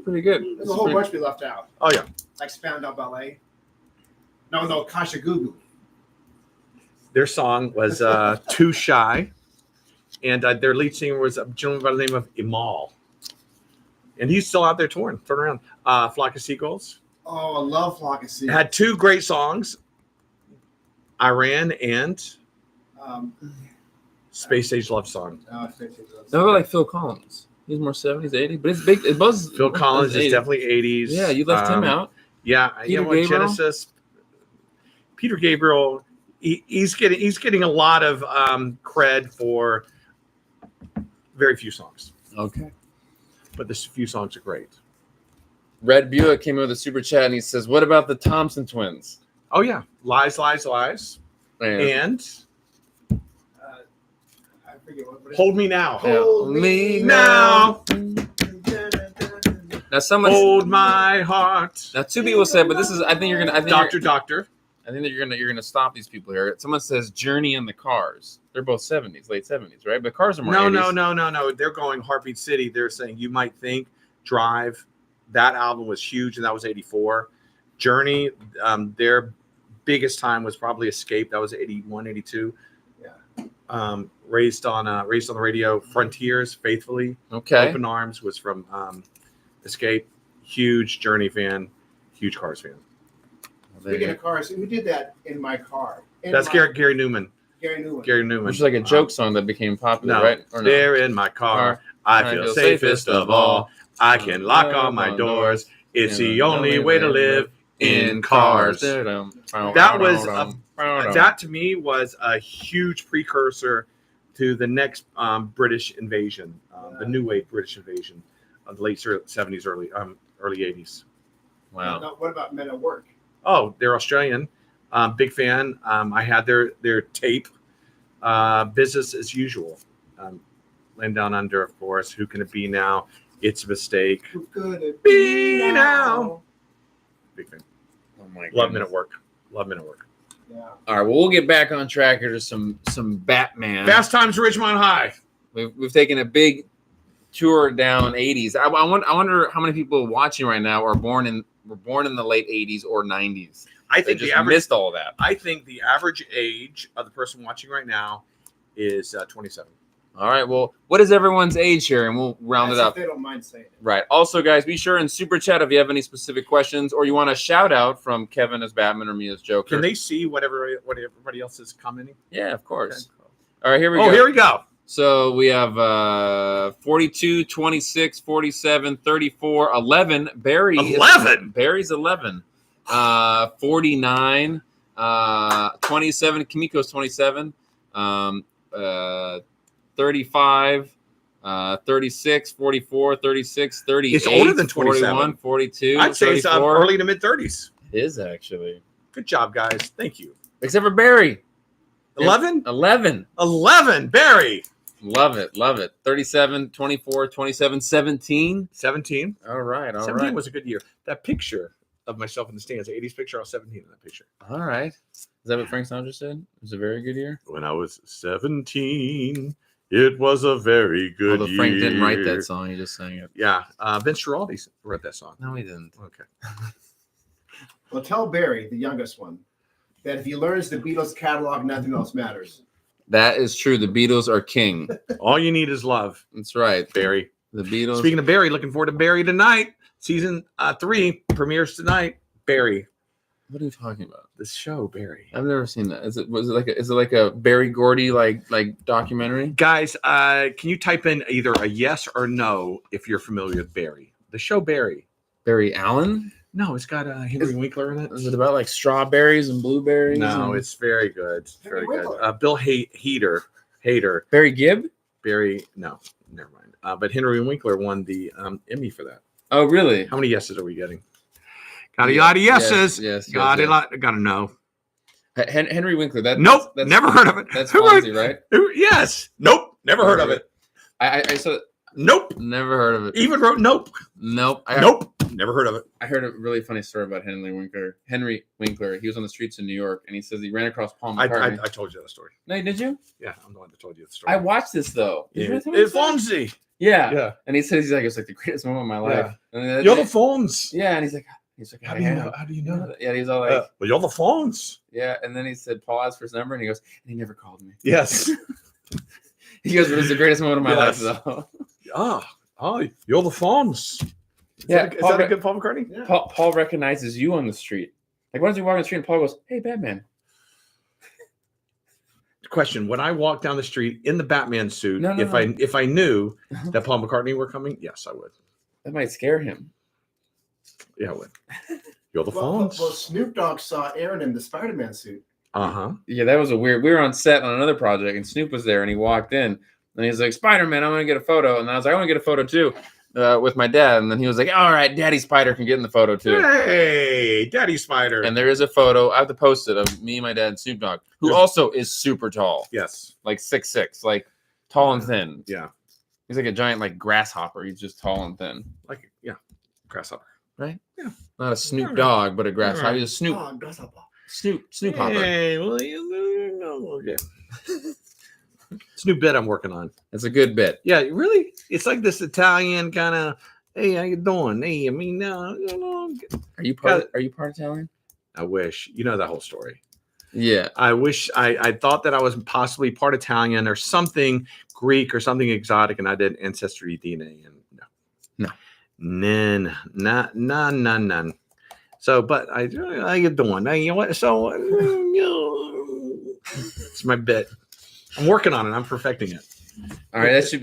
pretty good. There's a whole bunch we left out. Oh yeah. Like Spandau Ballet. No, Kasha Gugu. Their song was Too Shy. And their lead singer was a gentleman by the name of Imal. And he's still out there touring around. Flock of Seagulls. Oh, I love Flock of Seagulls. Had two great songs. Iran and Space Age Love Song. What about like Phil Collins? He's more 70s, 80s, but it's big. It was Phil Collins is definitely 80s. Yeah, you left him out. Yeah, Peter Gabriel? Genesis. Peter Gabriel. He's getting a lot of cred for very few songs. Okay. But this few songs are great. Red Buick came in with a super chat and he says, "What about the Thompson twins?" Oh yeah, Lies, and I forget what Hold Me Now. Hold Me Now. Now someone Hold My Heart. Now two people said, but this is I think you're gonna Doctor. I think that you're gonna stop these people here. Someone says Journey and the Cars. They're both 70s, late 70s, right? But Cars are more 80s. No. They're going Heartbeat City. They're saying You Might Think, Drive. That album was huge, and that was 84. Journey, their biggest time was probably Escape. That was 81, 82. Yeah. Raised on the Radio. Frontiers, Faithfully. Okay. Open Arms was from Escape. Huge Journey fan. Huge Cars fan. Speaking of cars, who did that in my car? That's Gary Newman. Gary Newman. Which is like a joke song that became popular, right? Or no? They're in my car. I feel safest of all. I can lock all my doors. It's the only way to live in cars. That was that to me was a huge precursor to the next British invasion, the New Wave British invasion of the late 70s, early 80s. Wow. Now, what about Men at Work? Oh, they're Australian. Big fan. I had their tape. Business as Usual. Land Down Under, of course. Who Can It Be Now? It's a Mistake. Who could it Be now? Big fan. Oh my Love goodness. Men at Work. Love Men at Work. Yeah. All right, well, we'll get back on track here to some Batman. Fast Times at Ridgemont High. We've taken a big tour down 80s. I wonder how many people watching right now were born in the late 80s or 90s. I They think just the average missed all of that. I think the average age of the person watching right now is 27. All right. Well, what is everyone's age here? And we'll round it That's up. if they don't mind saying it. Right. Also, guys, be sure and super chat if you have any specific questions or you want a shout out from Kevin as Batman or me as Joker. Can they see what everybody else is commenting? Yeah, of course. Okay. All right, here we go. Oh, here we go. So we have 42, 26, 47, 34, 11. Barry 11? Barry's 11. 49, 27. Kimiko's 27. 35, 36, 44, 36, 38. It's older than 27. 41, 42. I'd say it's 34. early to mid 30s. It is actually. Good job, guys. Thank you. Except for Barry. 11? 11. 11, Barry. Love it. Love it. 37, 24, 27, 17. 17. All right. All 17 right. was a good year. That picture of myself in the stands, 80s picture, I was 17 in that picture. All right. Is that what Frank Sinatra said? It was a very good year? When I was 17, it was a very good Although year. Frank didn't write that song. He just sang it. Yeah. Vince Giraldi wrote that song. No, he didn't. Okay. Well, tell Barry, the youngest one, that if he learns the Beatles catalog, nothing else matters. That is true. The Beatles are king. All you need is love, That's right. Barry. The Beatles. Speaking of Barry, looking forward to Barry tonight. Season 3 premieres tonight. Barry. What are you talking about? This show, Barry. I've never seen that. Is it like a Barry Gordy like documentary? Guys, can you type in either a yes or no if you're familiar with Barry? The show Barry. Barry Allen? No, it's got Henry Winkler in it. Is it about like strawberries and blueberries? No, and... it's very good. It's very Henry good. Winkler. Bill Hader. Barry Gibb? Barry. No, never mind. But Henry Winkler won the Emmy for that. Oh, really? How many yeses are we getting? Got a lot of yeses. Yes. Got a lot. Got to know. Henry Winkler. Nope. Never heard of it. That's Who wrote- Fonzie, right? Yes. Nope. Never heard of it. I saw. Nope. Never heard of it. Even wrote nope. Nope. Nope. Never heard of it. I heard a really funny story about Henry Winkler. He was on the streets of New York, and he says he ran across Paul McCartney. I told you that story. No, did you? Yeah, I'm the one that told you the story. I watched this though. Did you Yeah. tell me It's this? Fonzie. Yeah. Yeah. And he says it's like the greatest moment of my life. Yeah. And then You're the phones. yeah, and he's like, How do you know? How do you know? Yeah, he's all like, Well, you're the phones. yeah. And then he said Paul asked for his number, and he goes, and he never called me. Yes. He goes, it was the greatest moment of my Yes. life though. You're the phones. Is Yeah, that a good Paul McCartney? Yeah. Paul recognizes you on the street. Like, why don't you walk on the street and Paul goes, hey, Batman. Question: when I walk down the street in the Batman suit, No, if I knew that Paul McCartney were coming, yes, I would. That might scare him. Yeah, I would. You're the Well, phones. Snoop Dogg saw Aaron in the Spider-Man suit. Yeah, that was a weird. We were on set on another project, and Snoop was there, and he walked in, and he's like, "Spider-Man, I want to get a photo." And I was like, "I want to get a photo too," with my dad. And then he was like, "All right, Daddy Spider can get in the photo too." Hey, Daddy Spider. And there is a photo. I have to post it of me, my dad, and Snoop Dogg, who also is super tall, yes, like 6'6", like tall and thin. yeah, He's like a giant like grasshopper. He's just tall and thin, like grasshopper. right? Yeah. Not a Snoop Dogg, but a grasshopper. Alright. He's a Snoop Oh, grasshopper. Snoop Hopper. Hey, well, you know, okay. It's a new bit I'm working on. It's a good bit. Yeah, really, it's like this Italian kind of. Hey, how you doing? Hey, I mean, you know, Are you part Italian? I wish you know that whole story. Yeah. I wish I thought that I was possibly part Italian or something Greek or something exotic, and I did ancestry DNA, and none. So, but how you doing? Hey, you know what? So, it's my bit. I'm working on it. I'm perfecting it. All right. That should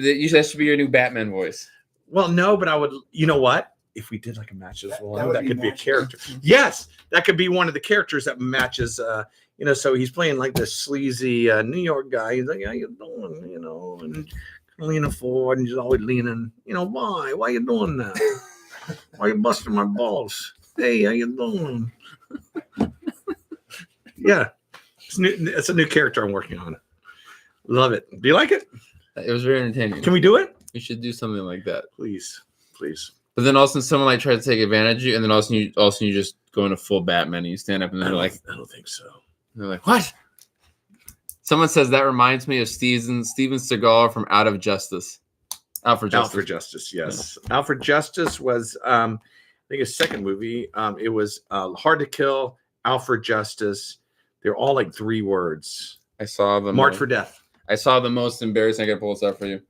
be your new Batman voice. Well, no, but I would. You know what? If we did like a matches one, would that be could be a matches. character. Yes, that could be one of the characters that matches. You know, so he's playing like this sleazy New York guy. He's like, "How you doing?" You know, and leaning forward, and he's always leaning. You know, why? Why you doing that? Why you busting my balls? Hey, how you doing? Yeah, it's a new character I'm working on. Love it. Do you like it? It was very entertaining. Can we do it? We should do something like that. Please. But then also someone like tries to take advantage of you, and then also you just go into full Batman and you stand up and they're like, I don't think so. they're like, what? Someone says that reminds me of Steven Seagal from Out for Justice. Alfred Justice, yes. Yeah. Alfred Justice was, I think, his second movie. It was Hard to Kill, Alfred Justice. They're all like 3 words. I saw them. March for Death. I saw the most embarrassing. I gotta pull this up for you.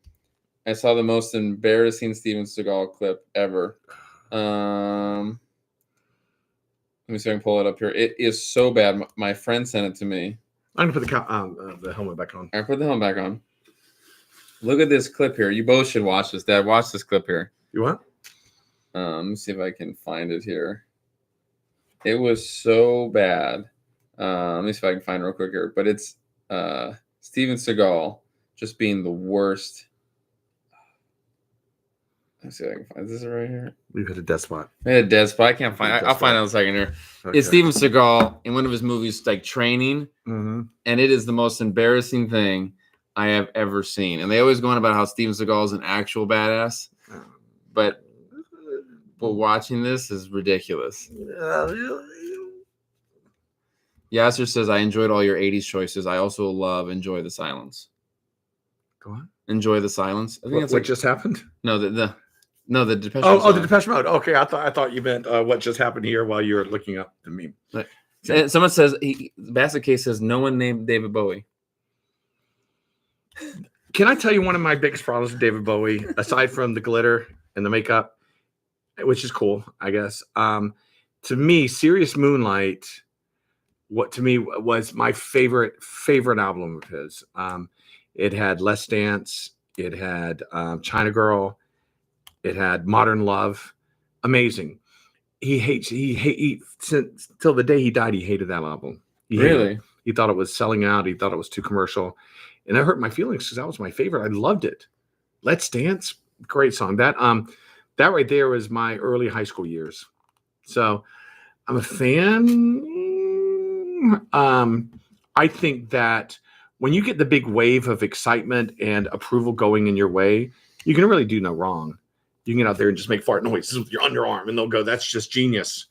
I saw the most embarrassing Steven Seagal clip ever. Let me see if I can pull it up here. It is so bad. My friend sent it to me. I'm gonna put the helmet back on. I put the helmet back on. Look at this clip here. You both should watch this. Dad, watch this clip here. You want? Let me see if I can find it here. It was so bad. Let me see if I can find it real quick here. But it's Steven Seagal just being the worst. Let's see if I can find this right here. We've hit a dead spot. I had a dead spot. I can't find it. I'll find it in a second here. Okay. It's Steven Seagal in one of his movies, like Training. Mm-hmm. And it is the most embarrassing thing I have ever seen. And they always go on about how Steven Seagal is an actual badass. But watching this is ridiculous. Yasser says, I enjoyed all your 80s choices. I also love Enjoy the Silence. Go on. Enjoy the Silence. I think what just happened? No, the Depeche Mode. Oh, the Depeche Mode. Okay, I thought you meant what just happened here while you were looking up the meme. Okay. Someone says, Basket Case says, no one named David Bowie. Can I tell you one of my biggest problems with David Bowie, aside from the glitter and the makeup, which is cool, I guess. To me, Serious Moonlight, what to me was my favorite album of his. It had Let's Dance, it had China Girl, it had Modern Love. Amazing. He since till the day he died, he hated that album. Really? He thought it was selling out. He thought it was too commercial. And that hurt my feelings because that was my favorite. I loved it. Let's Dance, great song. That right there was my early high school years. So I'm a fan. I think that when you get the big wave of excitement and approval going in your way, you can really do no wrong. You can get out there and just make fart noises with your underarm, and they'll go, that's just genius.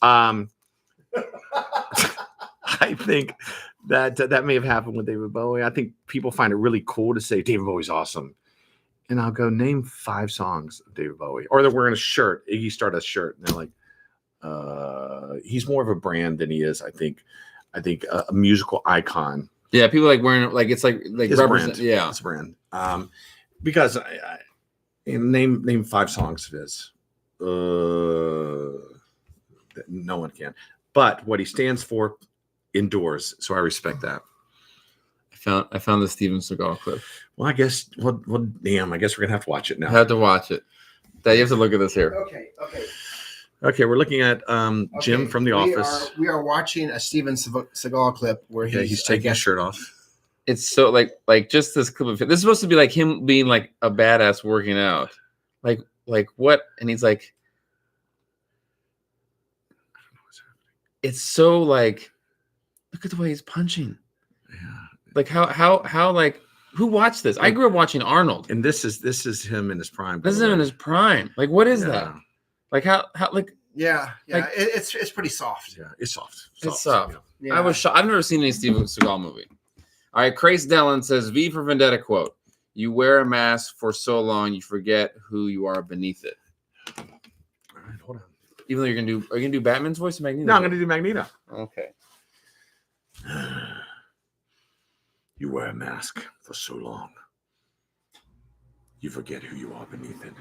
I think that may have happened with David Bowie. I think people find it really cool to say David Bowie's awesome. And I'll go, name 5 songs of David Bowie. Or they're wearing a shirt, Iggy Stardust shirt. And they're like, he's more of a brand than he is, I think a musical icon. Yeah, people like wearing like it's like his represent. Brand. Yeah, it's a brand. Because I name 5 songs of his. No one can. But what he stands for endures. So I respect that. I found the Steven Seagal clip. Well, I guess. Damn. I guess we're gonna have to watch it now. I have to watch it. You have to look at this here. Okay. We're looking at Jim from The Office. We are watching a Steven Seagal clip where he's taking his shirt off. It's so like just this clip of it. This is supposed to be like him being like a badass working out. Like what? And he's like, I don't know what's happening. It's so like, look at the way he's punching. Yeah. Like how like who watched this? I grew up watching Arnold. And this is him in his prime. This is him in his prime. Like what is that? Like how like yeah. Like, it's pretty soft. Yeah, it's soft. It's soft. Yeah. I was shocked. I've never seen any Steven Seagal movie. All right, Crace Dellin says V for Vendetta quote. You wear a mask for so long you forget who you are beneath it. All right, hold on. Even though are you gonna do Batman's voice or Magneto? No, I'm gonna do Magneto. Okay. You wear a mask for so long, you forget who you are beneath it.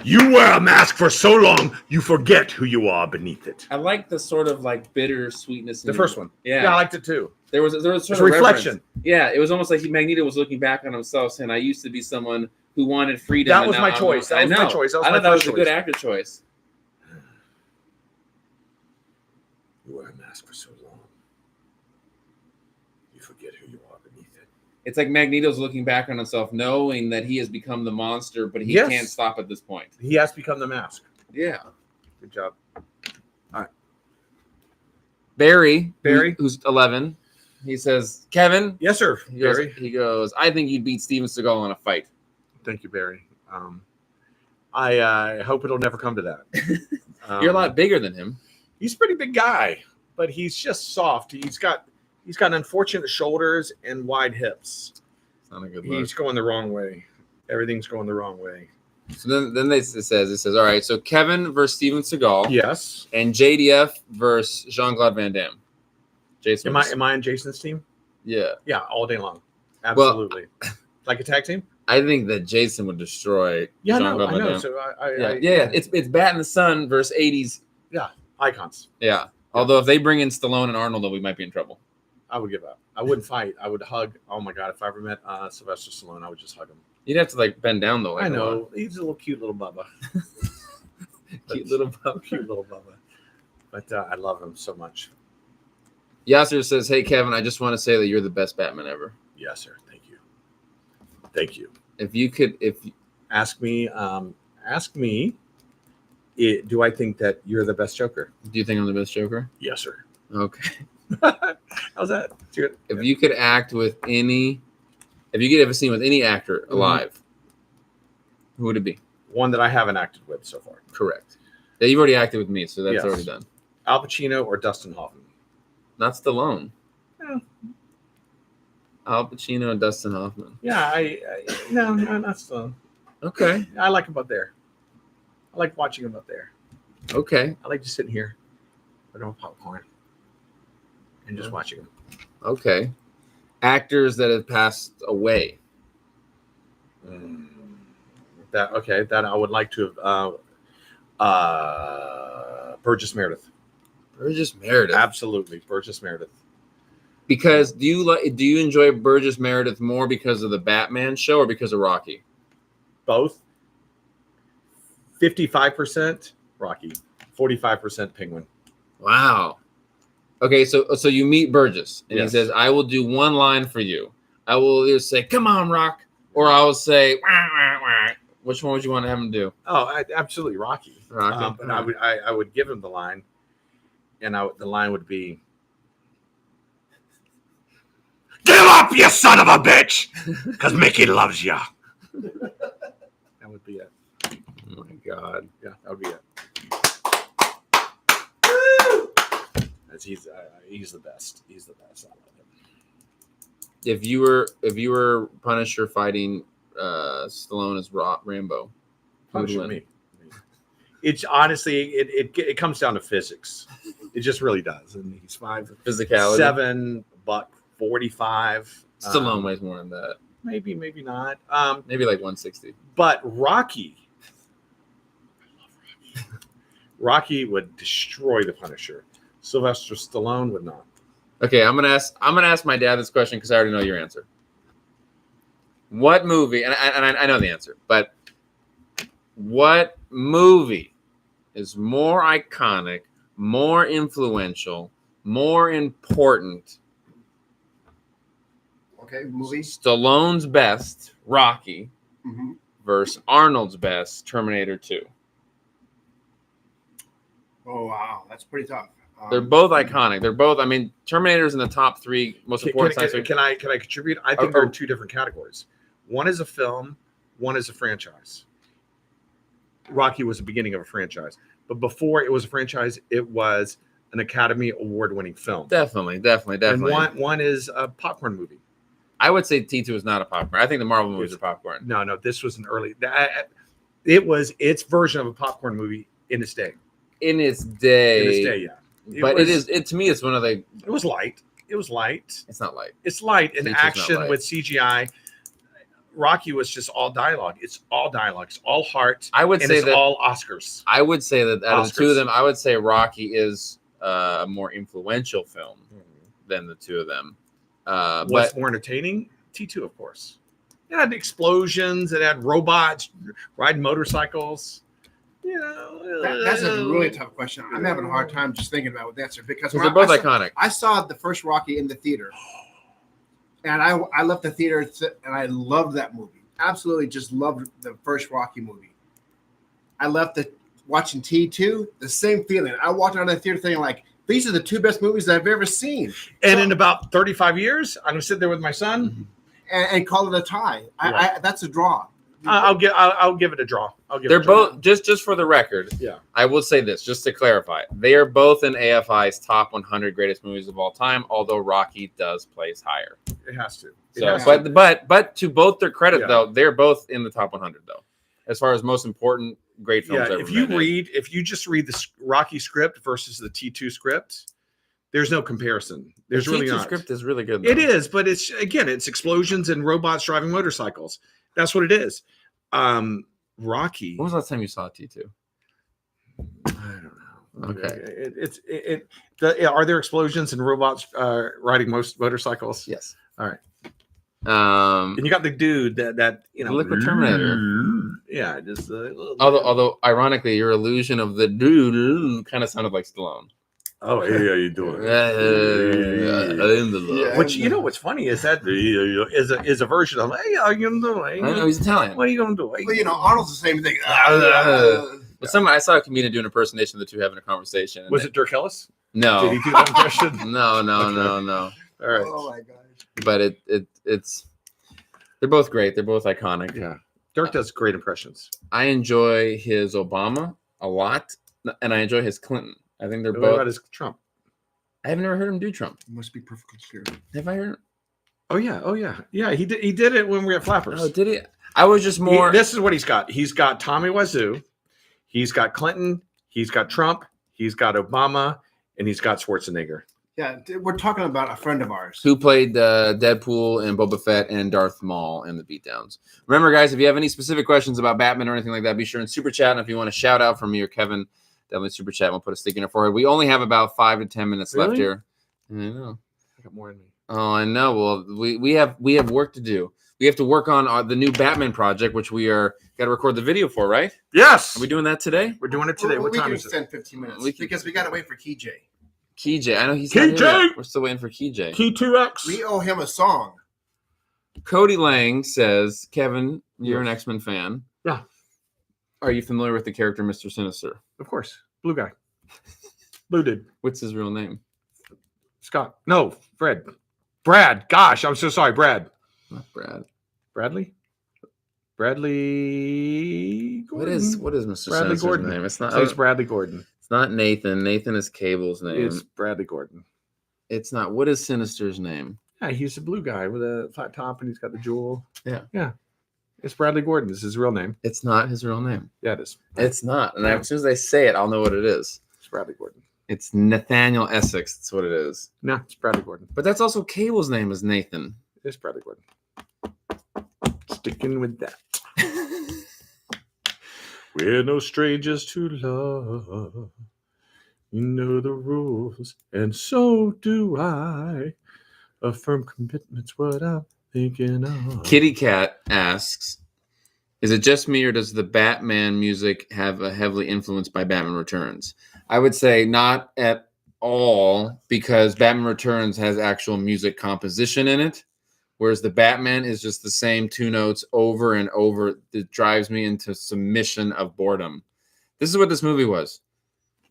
You wear a mask for so long, you forget who you are beneath it. I like the sort of like bitter sweetness. The first one. Yeah, I liked it too. There was sort of a reflection. Yeah, it was almost like Magneto was looking back on himself saying, I used to be someone who wanted freedom. That was my choice. That was my choice. I thought that was a good actor choice. You wear a mask for so long, you forget who you are beneath it. It's like Magneto's looking back on himself, knowing that he has become the monster, but he can't stop at this point. He has become the mask. Yeah. Good job. All right. Barry, who's 11, he says, Kevin. Yes, sir. Barry. He goes, I think you'd beat Steven Seagal in a fight. Thank you, Barry. I hope it'll never come to that. You're a lot bigger than him. He's a pretty big guy, but he's just soft. He's got unfortunate shoulders and wide hips. It's not a good look. He's going the wrong way. Everything's going the wrong way. So then it says, all right, so Kevin versus Steven Seagal. Yes. And JDF versus Jean-Claude Van Damme. Jason. Am I on Jason's team? Yeah. Yeah, all day long. Absolutely. Like a tag team? I think that Jason would destroy. Yeah, Jean-Claude I Van know. Damme. So Yeah. It's Bat in the Sun versus 80s. icons. Yeah. Although if they bring in Stallone and Arnold, though, we might be in trouble. I would give up. I wouldn't fight. I would hug. Oh my God! If I ever met Sylvester Stallone, I would just hug him. You'd have to like bend down though. Like, I know. He's a little cute little Bubba. Cute little Bubba. Cute little Bubba. But I love him so much. Yasser says, "Hey Kevin, I just want to say that you're the best Batman ever." Yes, sir. Thank you. Thank you. If you could, Ask me. Do I think that you're the best Joker? do you think I'm the best Joker? Yes, sir. Okay. How's that? Good. If you could act with any, if you could have a scene with any actor alive, who would it be? One that I haven't acted with so far. Correct. Yeah, you've already acted with me, so that's Yes. already done. Al Pacino or Dustin Hoffman? Not Stallone. Yeah. Al Pacino and Dustin Hoffman. Yeah, no, not Stallone. Okay. I like him up there. I like watching him up there. Okay. I like just sitting here with my popcorn and just watching him. Okay. Actors that have passed away. That I would like to have Burgess Meredith. Burgess Meredith. Absolutely, Burgess Meredith. Because do you enjoy Burgess Meredith more because of the Batman show or because of Rocky? Both. 55% Rocky, 45% Penguin. Wow. Okay, so you meet Burgess and Yes. he says, "I will do one line for you. I will either say, 'Come on, Rock,' or I will say, 'Wah, wah, wah.'" Which one would you want to have him do? Oh, absolutely Rocky. Rocky. But I would give him the line, and the line would be, "Give up, you son of a bitch, because Mickey loves you." That would be it. Oh my God. Yeah, that would be it. He's the best. He's the best. I love him. If you were Punisher fighting Stallone as Rambo, who would Punisher win? me. It's honestly, it comes down to physics. It just really does. And he's 5'7", $145. Stallone weighs more than that. Maybe not. Maybe like 160. But Rocky would destroy the Punisher. Sylvester Stallone would not. Okay, I'm gonna ask my dad this question because I already know your answer. What movie? And I know the answer, but what movie is more iconic, more influential, more important? Okay, movie. Stallone's best, Rocky, Mm-hmm. versus Arnold's best, Terminator 2. Oh wow, that's pretty tough. They're both iconic. They're both. I mean, Terminator's in the top 3 most important science fiction. Can I contribute? I think they're in two different categories. One is a film. One is a franchise. Rocky was the beginning of a franchise, but before it was a franchise, it was an Academy Award-winning film. Definitely. And one is a popcorn movie. I would say T2 is not a popcorn. I think the Marvel movies are popcorn. No, this was an early. It was its version of a popcorn movie in its day. In its day, Yeah. To me, it's one of the. It was light. It's not light. It's light in T2's not action light. with CGI. Rocky was just all dialogue. It's all dialogue. It's all heart. I would and say it's that all Oscars. I would say that out of the two of Oscars. them, I would say Rocky is a more influential film than the two of them. What's But more entertaining? T2, of course. It had explosions. It had robots riding motorcycles. That's a really tough question. I'm having a hard time just thinking about the answer because they're both I iconic. I saw the first Rocky in the theater, and I left the theater and I loved that movie. Absolutely, just loved the first Rocky movie. I left watching T2, the same feeling. I walked out of the theater thinking like, these are the two best movies that I've ever seen. And in about 35 years, I'm gonna sit there with my son. And call it a tie. Yeah. That's a draw. I'll give it a draw. They're both just for the record. Yeah. I will say this just to clarify: they are both in AFI's top 100 greatest movies of all time. Although Rocky does place higher. It has to. So, but to both their credit, Yeah. though, they're both in the top 100 though, as far as most important great films. Yeah. Ever If you made. just read the Rocky script versus the T2 script, There's no comparison. There's The really teacher not. script is really good. It though. is, but it's explosions and robots driving motorcycles. That's what it is. Rocky. When was the last time you saw T2? I don't know. Okay. Are there explosions and robots riding most motorcycles? Yes. All right. Um, And you got the dude that The Liquid Terminator. Yeah, just although ironically, your illusion of the dude kind of sounded like Stallone. oh hey, how you doing? Yeah. Which what's funny is that is a version of hey, how you doing? I know he's Italian. What are you gonna do? Well, Arnold's the same thing. But I saw a comedian do an impersonation of the two having a conversation. Was it Dirk Ellis? No. Did he do that impression? No. All right. Oh my gosh. But it's they're both great. They're both iconic. Yeah. Dirk does great impressions. I enjoy his Obama a lot, and I enjoy his Clinton. I think they're What both. about his Trump? I have never heard him do Trump. Must be perfectly clear. Have I heard? Oh yeah. He did it when we were at Flappers. Oh, did he? I was just more. This is what he's got. He's got Tommy Wiseau. He's got Clinton. He's got Trump. He's got Obama, and he's got Schwarzenegger. Yeah, we're talking about a friend of ours. Who played Deadpool and Boba Fett and Darth Maul in the Beatdowns. Remember, guys, if you have any specific questions about Batman or anything like that, be sure and super chat. And if you want a shout out from me or Kevin, definitely super chat. We'll put a stick in your forehead. We only have about 5 to 10 minutes left Really? here. I know. I got more in me. Oh, I know. Well, we have work to do. We have to work on the new Batman project, which we got to record the video for, right? Yes. Are we doing that today? We're doing it today. What we time can is it? extend 15 minutes We can- because we got to wait for KJ. KJ. I know he's not here KJ! yet. We're still waiting for KJ. Key 2X. We owe him a song. Cody Lang says, Kevin, you're an Yes. X-Men fan. Yeah. Are you familiar with the character Mr. Sinister? Of course. Blue guy. Blue dude. What's his real name? Scott. No, Fred. Brad. Gosh, I'm so sorry. Brad. Not Brad. Bradley? Bradley Gordon. What is Mr. Bradley Sinister's Gordon. name? It's not. So it's Bradley Gordon. It's not Nathan. Nathan is Cable's name. It's Bradley Gordon. It's not. What is Sinister's name? Yeah, he's a blue guy with a flat top and he's got the jewel. Yeah. Yeah. It's Bradley Gordon. This is his real name. It's not his real name. Yeah, it is. It's not. And as soon as I say it, I'll know what it is. It's Bradley Gordon. It's Nathaniel Essex. That's what it is. No, it's Bradley Gordon. But that's also Cable's name is Nathan. It's Bradley Gordon. Sticking with that. We're no strangers to love. You know the rules, and so do I. A firm commitment's what I'm thinking of. Kitty Cat asks, is it just me or does the Batman music have a heavily influenced by Batman Returns? I would say not at all, because Batman Returns has actual music composition in it, whereas the Batman is just the same two notes over and over. It drives me into submission of boredom. This is what this movie was.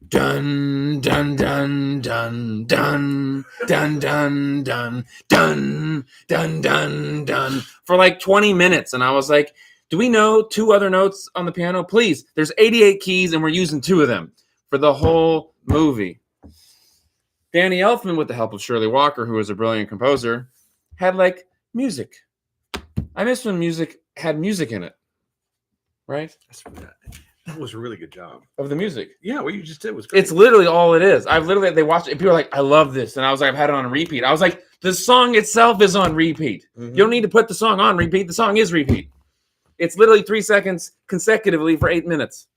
Dun dun dun dun dun dun dun dun dun dun dun dun for like 20 minutes, and I was like, do we know 2 other notes on the piano? Please. There's 88 keys and we're using 2 of them for the whole movie. Danny Elfman, with the help of Shirley Walker, who was a brilliant composer, had like music. I miss when music had music in it. Right? That was a really good job. Of the music. Yeah, what you just did was great. It's literally all it is. They watched it and people are like, I love this. And I was like, I've had it on repeat. I was like, the song itself is on repeat. Mhm. You don't need to put the song on repeat. The song is repeat. It's literally 3 seconds consecutively for 8 minutes.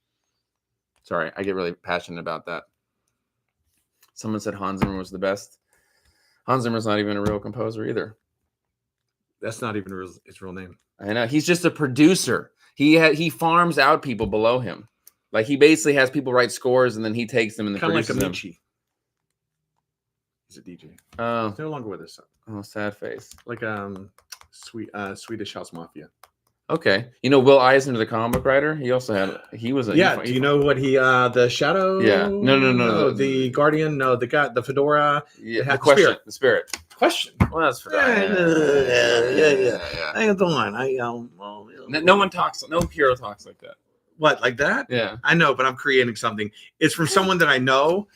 Sorry, I get really passionate about that. Someone said Hans Zimmer was the best. Hans Zimmer's not even a real composer either. That's not even his real name. I know. He's just a producer. He farms out people below him. Like, he basically has people write scores and then he takes them and then Kind of like produces them. Amici. He's a DJ. Oh, He's no longer with us. sad face. Like Swedish House Mafia. Okay. You know Will Eisner, the comic book writer? He was a Yeah. Do you know what the Shadow? Yeah. No. The Guardian. No, the guy, the fedora. Yeah, It had the spirit. Question. Well, that's for Yeah. I ain't the one. No one talks. No hero talks like that. What, like that? Yeah. I know, but I'm creating something. It's from someone that I know,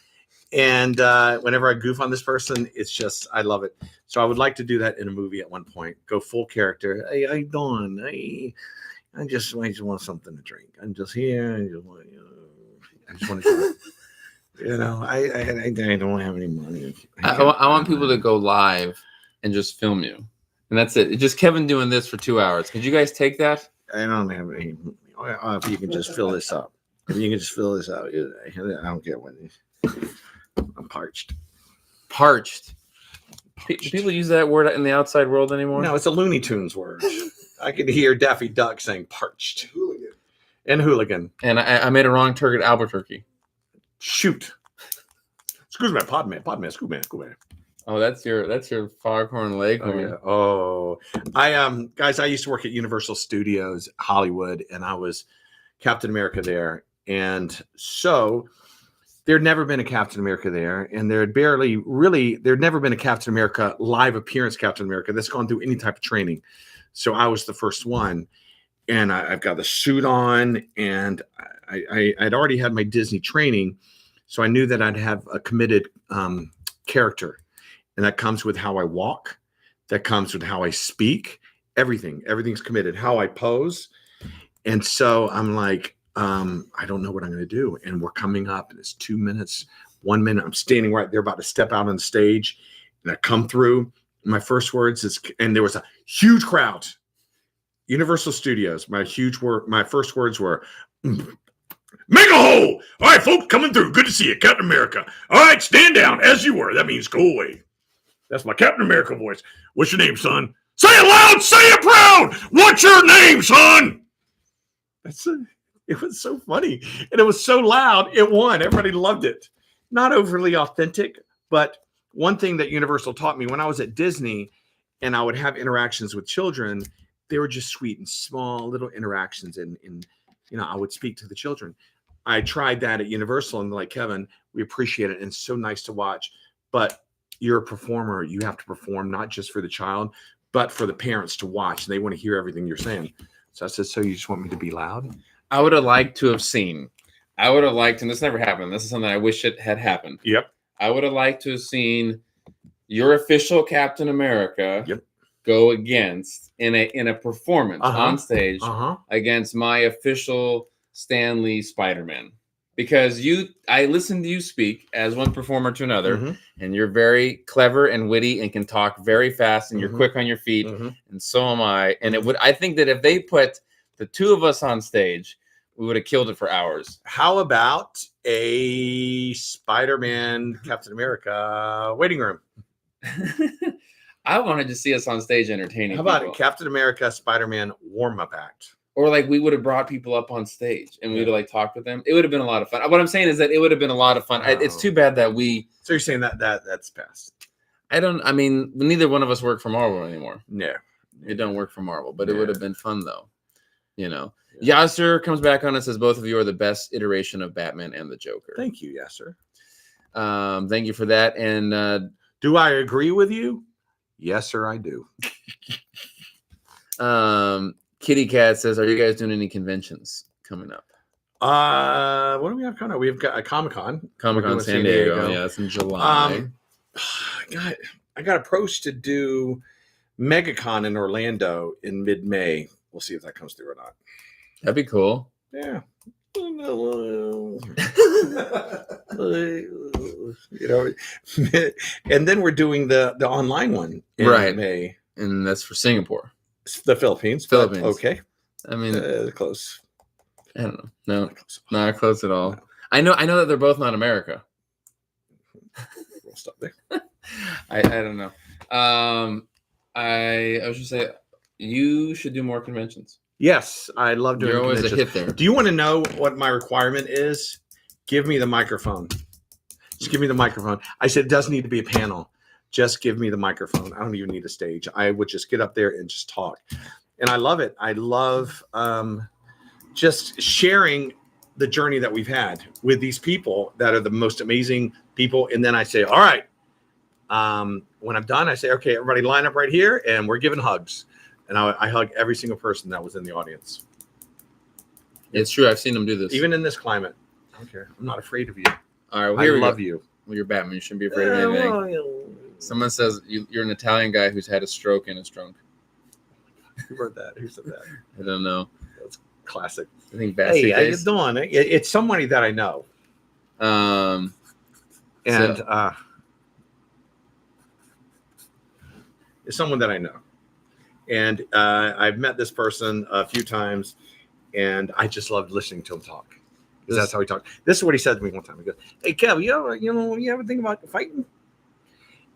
and whenever I goof on this person, it's just I love it. So I would like to do that in a movie at one point. Go full character. Hey, how you doing? I just want something to drink. I'm just here. I just want to. You know, I don't have any money. I want people to go live and just film you, and that's it. It's just Kevin doing this for 2 hours. Could you guys take that? I don't have any. If you can just fill this up. If you can just fill this out. I don't get what I'm parched. Parched. Do people use that word in the outside world anymore? No, it's a Looney Tunes word. I could hear Daffy Duck saying parched. Hooligan. And I made a wrong turn at Albuquerque. Shoot. Excuse me, podman. Excuse me. Oh, that's your foghorn leghorn. Oh, yeah. I used to work at Universal Studios Hollywood, and I was Captain America there. And so there'd never been a Captain America there, and there'd never been a Captain America live appearance Captain America that's gone through any type of training. So I was the first one, and I've got the suit on, and I'd already had my Disney training, so I knew that I'd have a committed character. And that comes with how I walk. That comes with how I speak. Everything's committed. How I pose. And so I'm like, I don't know what I'm going to do. And we're coming up, and it's 2 minutes, 1 minute. I'm standing right there, about to step out on the stage, and I come through. My first words is, and there was a huge crowd. Universal Studios. My first words were, make a hole. All right, folks, coming through. Good to see you, Captain America. All right, stand down as you were. That means go away. That's my Captain America voice. What's your name, son? Say it loud. Say it proud. What's your name, son? It was so funny. And it was so loud. It won. Everybody loved it. Not overly authentic, but one thing that Universal taught me when I was at Disney and I would have interactions with children, they were just sweet and small little interactions. And I would speak to the children. I tried that at Universal, and like, Kevin, we appreciate it. And it's so nice to watch. But you're a performer. You have to perform not just for the child, but for the parents to watch. And they want to hear everything you're saying. So I said, so you just want me to be loud? I would have liked to have seen. And this never happened. This is something I wish it had happened. Yep. I would have liked to have seen your official Captain America go against in a performance on stage against my official Stan Lee Spider-Man. Because I listened to you speak as one performer to another, and you're very clever and witty and can talk very fast, and you're quick on your feet, and so am I. And I think that if they put the two of us on stage, we would have killed it for hours. How about a Spider-Man Captain America waiting room? I wanted to see us on stage entertaining. How about a Captain America Spider-Man warm-up act? Or like we would have brought people up on stage and we would have like talked with them. It would have been a lot of fun. What I'm saying is that it would have been a lot of fun. It's too bad that So you're saying that's past. Neither one of us work for Marvel anymore. No. It don't work for Marvel, but it would have been fun though. Yasser comes back on and says both of you are the best iteration of Batman and the Joker. Thank you, Yasser. Thank you for that. And do I agree with you? Yes, sir, I do. Kitty Cat says, are you guys doing any conventions coming up? What do we have coming up? We've got a Comic-Con. Comic-Con San Diego. Yeah, it's in July. I got approached to do MegaCon in Orlando in mid-May. We'll see if that comes through or not. That'd be cool. Yeah. And then we're doing the online one in May. And that's for Singapore. The Philippines. Okay. I mean, close. I don't know. No, not close at all. No. I know that they're both not America. We'll stop there. I don't know. I was just say you should do more conventions. Yes, I love doing. You're always a hit there. Do you want to know what my requirement is? Give me the microphone. Just give me the microphone. I said it doesn't need to be a panel. Just give me the microphone. I don't even need a stage. I would just get up there and just talk. And I love it. I love just sharing the journey that we've had with these people that are the most amazing people. And then I say, all right, when I'm done, I say, okay, everybody line up right here and we're giving hugs. And I hug every single person that was in the audience. It's true. I've seen them do this. Even in this climate. I don't care. I'm not afraid of you. All right. Well, I love you. Well, you're Batman. You shouldn't be afraid of anything. Someone says you're an Italian guy who's had a stroke and is drunk. Who wrote that? Who said that? I don't know. That's classic. I think Bassie. Hey, how you doing? It's somebody that I know. And it's someone that I know. And I've met this person a few times, and I just loved listening to him talk. Because that's how he talked. This is what he said to me one time. He goes, "Hey, Kev, you ever think about fighting?"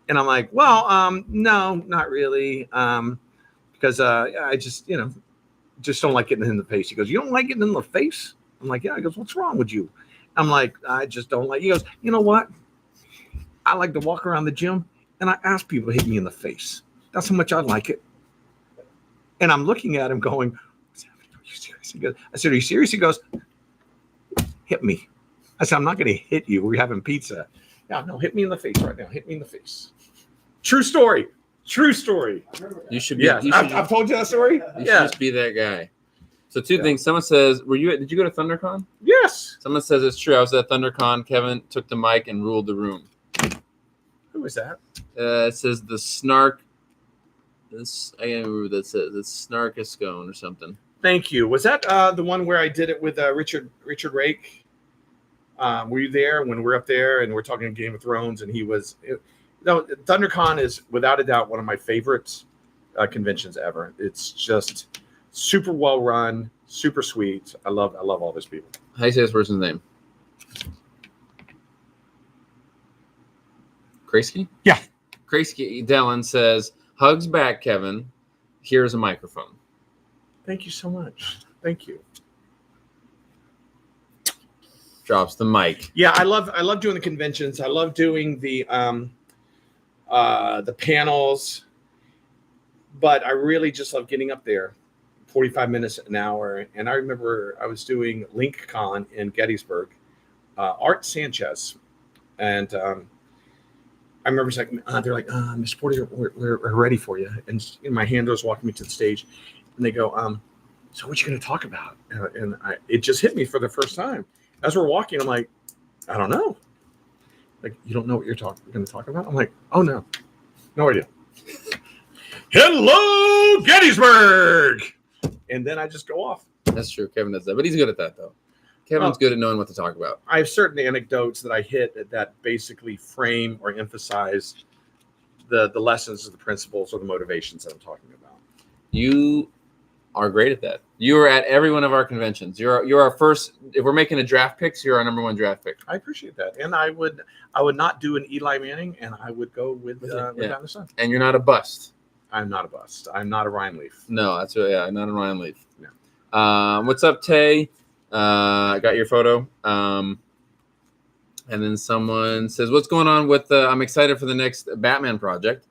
And I'm like, "Well, no, not really. Because I just don't like getting in the face." He goes, "You don't like getting in the face?" I'm like, "Yeah." He goes, "What's wrong with you?" I'm like, "I just don't like." He goes, "You know what? I like to walk around the gym and I ask people to hit me in the face. That's how much I like it." And I'm looking at him going, "What's happening? Are you serious?" He goes, I said, "Are you serious?" He goes, "Hit me." I said, "I'm not going to hit you. We're having pizza." "Yeah, no, hit me in the face right now. Hit me in the face." True story. True story. You should be. Yeah, I've told you that story. You should just be that guy. So two things. Someone says, did you go to ThunderCon? Yes. Someone says it's true. I was at ThunderCon. Kevin took the mic and ruled the room. Who was that? It says the snark. I can't remember what that says. It's Snarkiscone or something. Thank you. Was that the one where I did it with Richard Rake? Were you there when we're up there and we're talking Game of Thrones? And he was. No, ThunderCon is without a doubt one of my favorite conventions ever. It's just super well run, super sweet. I love all those people. How do you say this person's name? Kraski? Yeah. Kraski Dellen says, "Hugs back, Kevin. Here's a microphone." Thank you so much. Thank you. Drops the mic. Yeah, I love doing the conventions. I love doing the panels, but I really just love getting up there 45 minutes an hour. And I remember I was doing LinkCon in Gettysburg, Art Sanchez, and I remember it's like they're like, "Mr. Porter, we're ready for you." And my handlers walking me to the stage, and they go, "So what you going to talk about?" And it just hit me for the first time as we're walking. I'm like, "I don't know." Like, "You don't know what you're going to talk about?" I'm like, "Oh no idea." "Hello, Gettysburg," and then I just go off. That's true. Kevin does that, but he's good at that though. Kevin's good at knowing what to talk about. I have certain anecdotes that I hit that basically frame or emphasize the lessons, or the principles, or the motivations that I'm talking about. You are great at that. You are at every one of our conventions. You're our first. If we're making a draft picks, you're our number one draft pick. I appreciate that, and I would not do an Eli Manning, and I would go with Down the Sun. And you're not a bust. I'm not a bust. I'm not a Ryan Leaf. No, that's not a Ryan Leaf. No. What's up, Tay? I got your photo. And then someone says, "What's going on with I'm excited for the next Batman project."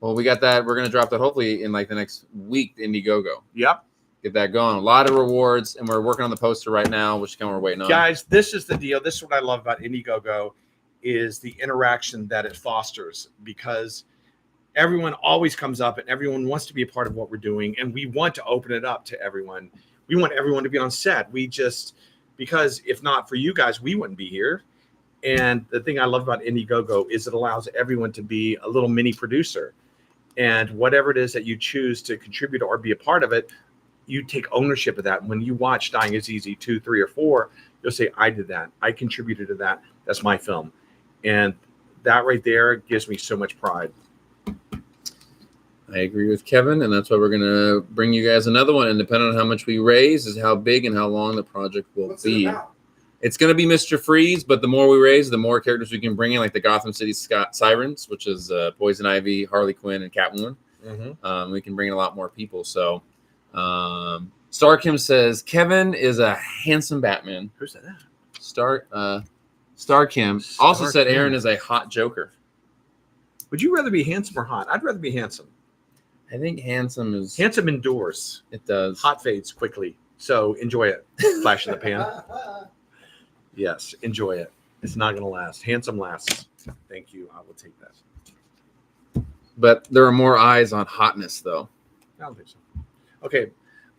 Well, we got that. We're going to drop that hopefully in like the next week, Indiegogo. Yep. Get that going. A lot of rewards, and we're working on the poster right now, which we're waiting on. Guys, this is the deal. This is what I love about Indiegogo is the interaction that it fosters, because everyone always comes up and everyone wants to be a part of what we're doing, and we want to open it up to everyone. We want everyone to be on set. Because if not for you guys, we wouldn't be here. And the thing I love about Indiegogo is it allows everyone to be a little mini producer. And whatever it is that you choose to contribute or be a part of it, you take ownership of that. When you watch Dying is Easy 2, 3, or 4, you'll say, "I did that. I contributed to that. That's my film." And that right there gives me so much pride. I agree with Kevin, and that's why we're going to bring you guys another one. And depending on how much we raise is how big and how long the project will be. It's going to be Mr. Freeze, but the more we raise, the more characters we can bring in, like the Gotham City Sirens, which is Poison Ivy, Harley Quinn, and Catwoman. Mm-hmm. We can bring in a lot more people. So Starkim says, "Kevin is a handsome Batman." Who said that? Starkim also said Aaron is a hot Joker. Would you rather be handsome or hot? I'd rather be handsome. I think handsome endures. It does. Hot fades quickly. So enjoy it. Flash in the pan. Yes, enjoy it. It's not going to last. Handsome lasts. Thank you. I will take that. But there are more eyes on hotness, though. I don't think so. Okay.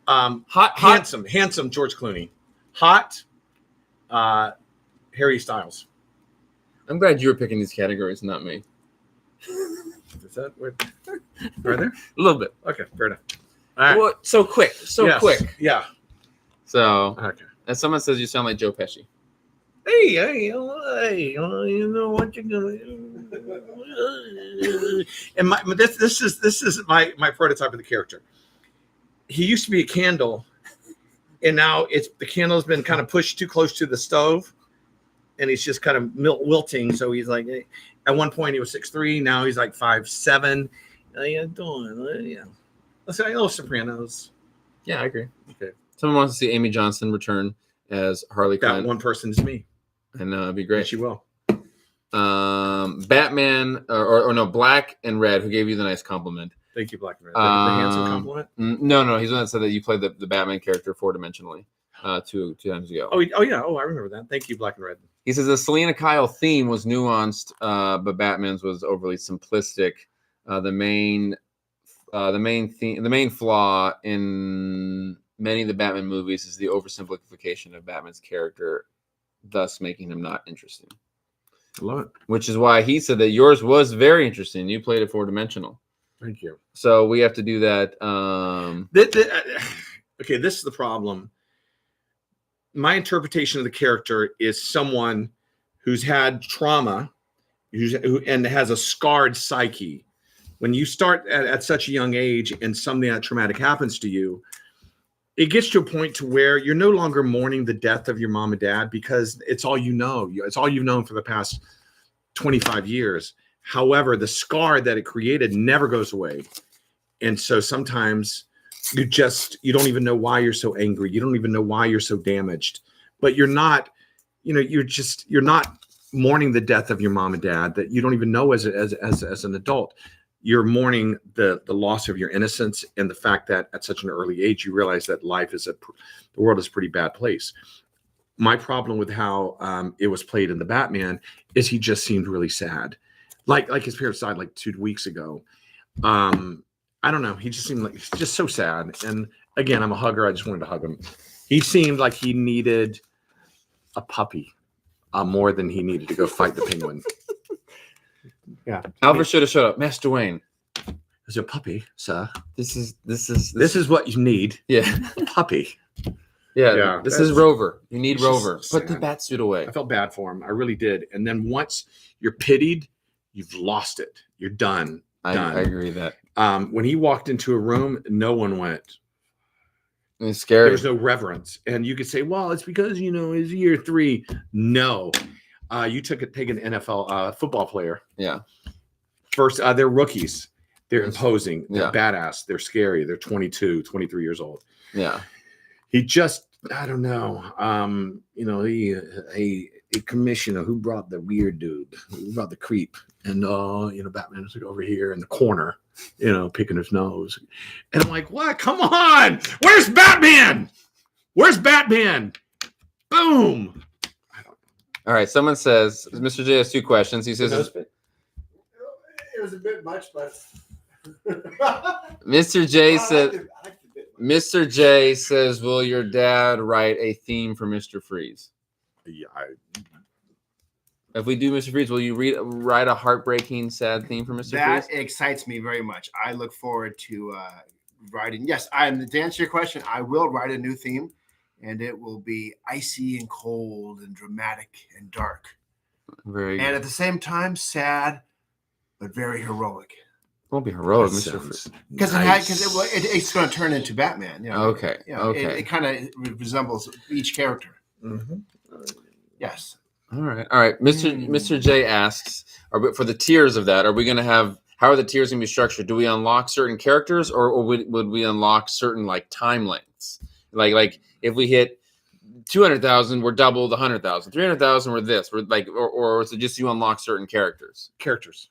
Handsome George Clooney. Hot Harry Styles. I'm glad you were picking these categories, not me. Is that weird? Right there? A little bit. Okay, fair enough. All right. Well, so quick. Quick. Yeah. So, okay. And someone says you sound like Joe Pesci. hey, you know what you're gonna do. And this is my prototype of the character. He used to be a candle, and now the candle's been kind of pushed too close to the stove, and he's just kind of wilting. So he's like, at one point he was 6'3", now he's like 5'7". How you doing? Yeah. Let's say, Sopranos. Yeah, I agree. Okay. Someone wants to see Amy Johnson return as Harley That Quinn. one person is me. And it'd be And great. she will. Batman, or no, Black and Red, who gave you the nice compliment. Thank you, Black and Red. The handsome compliment? No, he's the one that said that you played the Batman character four-dimensionally two times ago. Oh, yeah. Oh, I remember that. Thank you, Black and Red. He says the Selena Kyle theme was nuanced, but Batman's was overly simplistic. The main flaw in many of the Batman movies is the oversimplification of Batman's character, thus making him not interesting. I love it. Which is why he said that yours was very interesting. You played it four-dimensional. Thank you. So we have to do that. Okay, this is the problem. My interpretation of the character is someone who's had trauma and has a scarred psyche. When you start at such a young age and something that traumatic happens to you, it gets to a point to where you're no longer mourning the death of your mom and dad because it's all you know. It's all you've known for the past 25 years. However, the scar that it created never goes away. And so sometimes you don't even know why you're so angry. You don't even know why you're so damaged. But you're not mourning the death of your mom and dad that you don't even know as an adult. You're mourning the loss of your innocence and the fact that at such an early age you realize that the world is a pretty bad place. My problem with how it was played in the Batman is he just seemed really sad, like his parents died like 2 weeks ago. I don't know. He just seemed like he's just so sad. And again, I'm a hugger. I just wanted to hug him. He seemed like he needed a puppy more than he needed to go fight the Penguin. Yeah, Alfred should have showed up. Master Wayne. There's a puppy, sir. This is what you need. Yeah. A puppy. Yeah. This is Rover. You need Rover. So Put the bat suit away. I felt bad for him. I really did. And then once you're pitied, you've lost it. You're done. I agree with that. When he walked into a room, no one went. It's scary. There was no reverence. And you could say, well, it's because, it's year 3. No. You take an NFL football player. Yeah. First, they're rookies. They're imposing. They're Yeah. badass. They're scary. They're 22, 23 years old. Yeah. He just, I don't know. A commissioner who brought the weird dude, who brought the creep. And, Batman is like over here in the corner, picking his nose. And I'm like, what? Come on. Where's Batman? Where's Batman? Boom. All right. Someone says, Mr. J has 2 questions. He says, It was a bit much, but Mr. J says, will your dad write a theme for Mr. Freeze? Yeah, If we do Mr. Freeze, will you write a heartbreaking, sad theme for Mr. that Freeze? excites me very much. I look forward to writing. Yes, to answer your question, I will write a new theme, and it will be icy and cold and dramatic and dark, Very and good. at the same time sad, but very heroic. Won't be heroic, that Mr. sounds Freeze. Because nice. it's going to turn into Batman. Okay. Okay. It kind of resembles each character. Mhm. Yes. All right. Mr. J asks, for the tiers of that, are we going to have? How are the tiers going to be structured? Do we unlock certain characters, or would we unlock certain like time lengths? Like if we hit 200,000, we're double the 100,000. 300,000, we're this. We're like, or is it just you unlock certain characters? Characters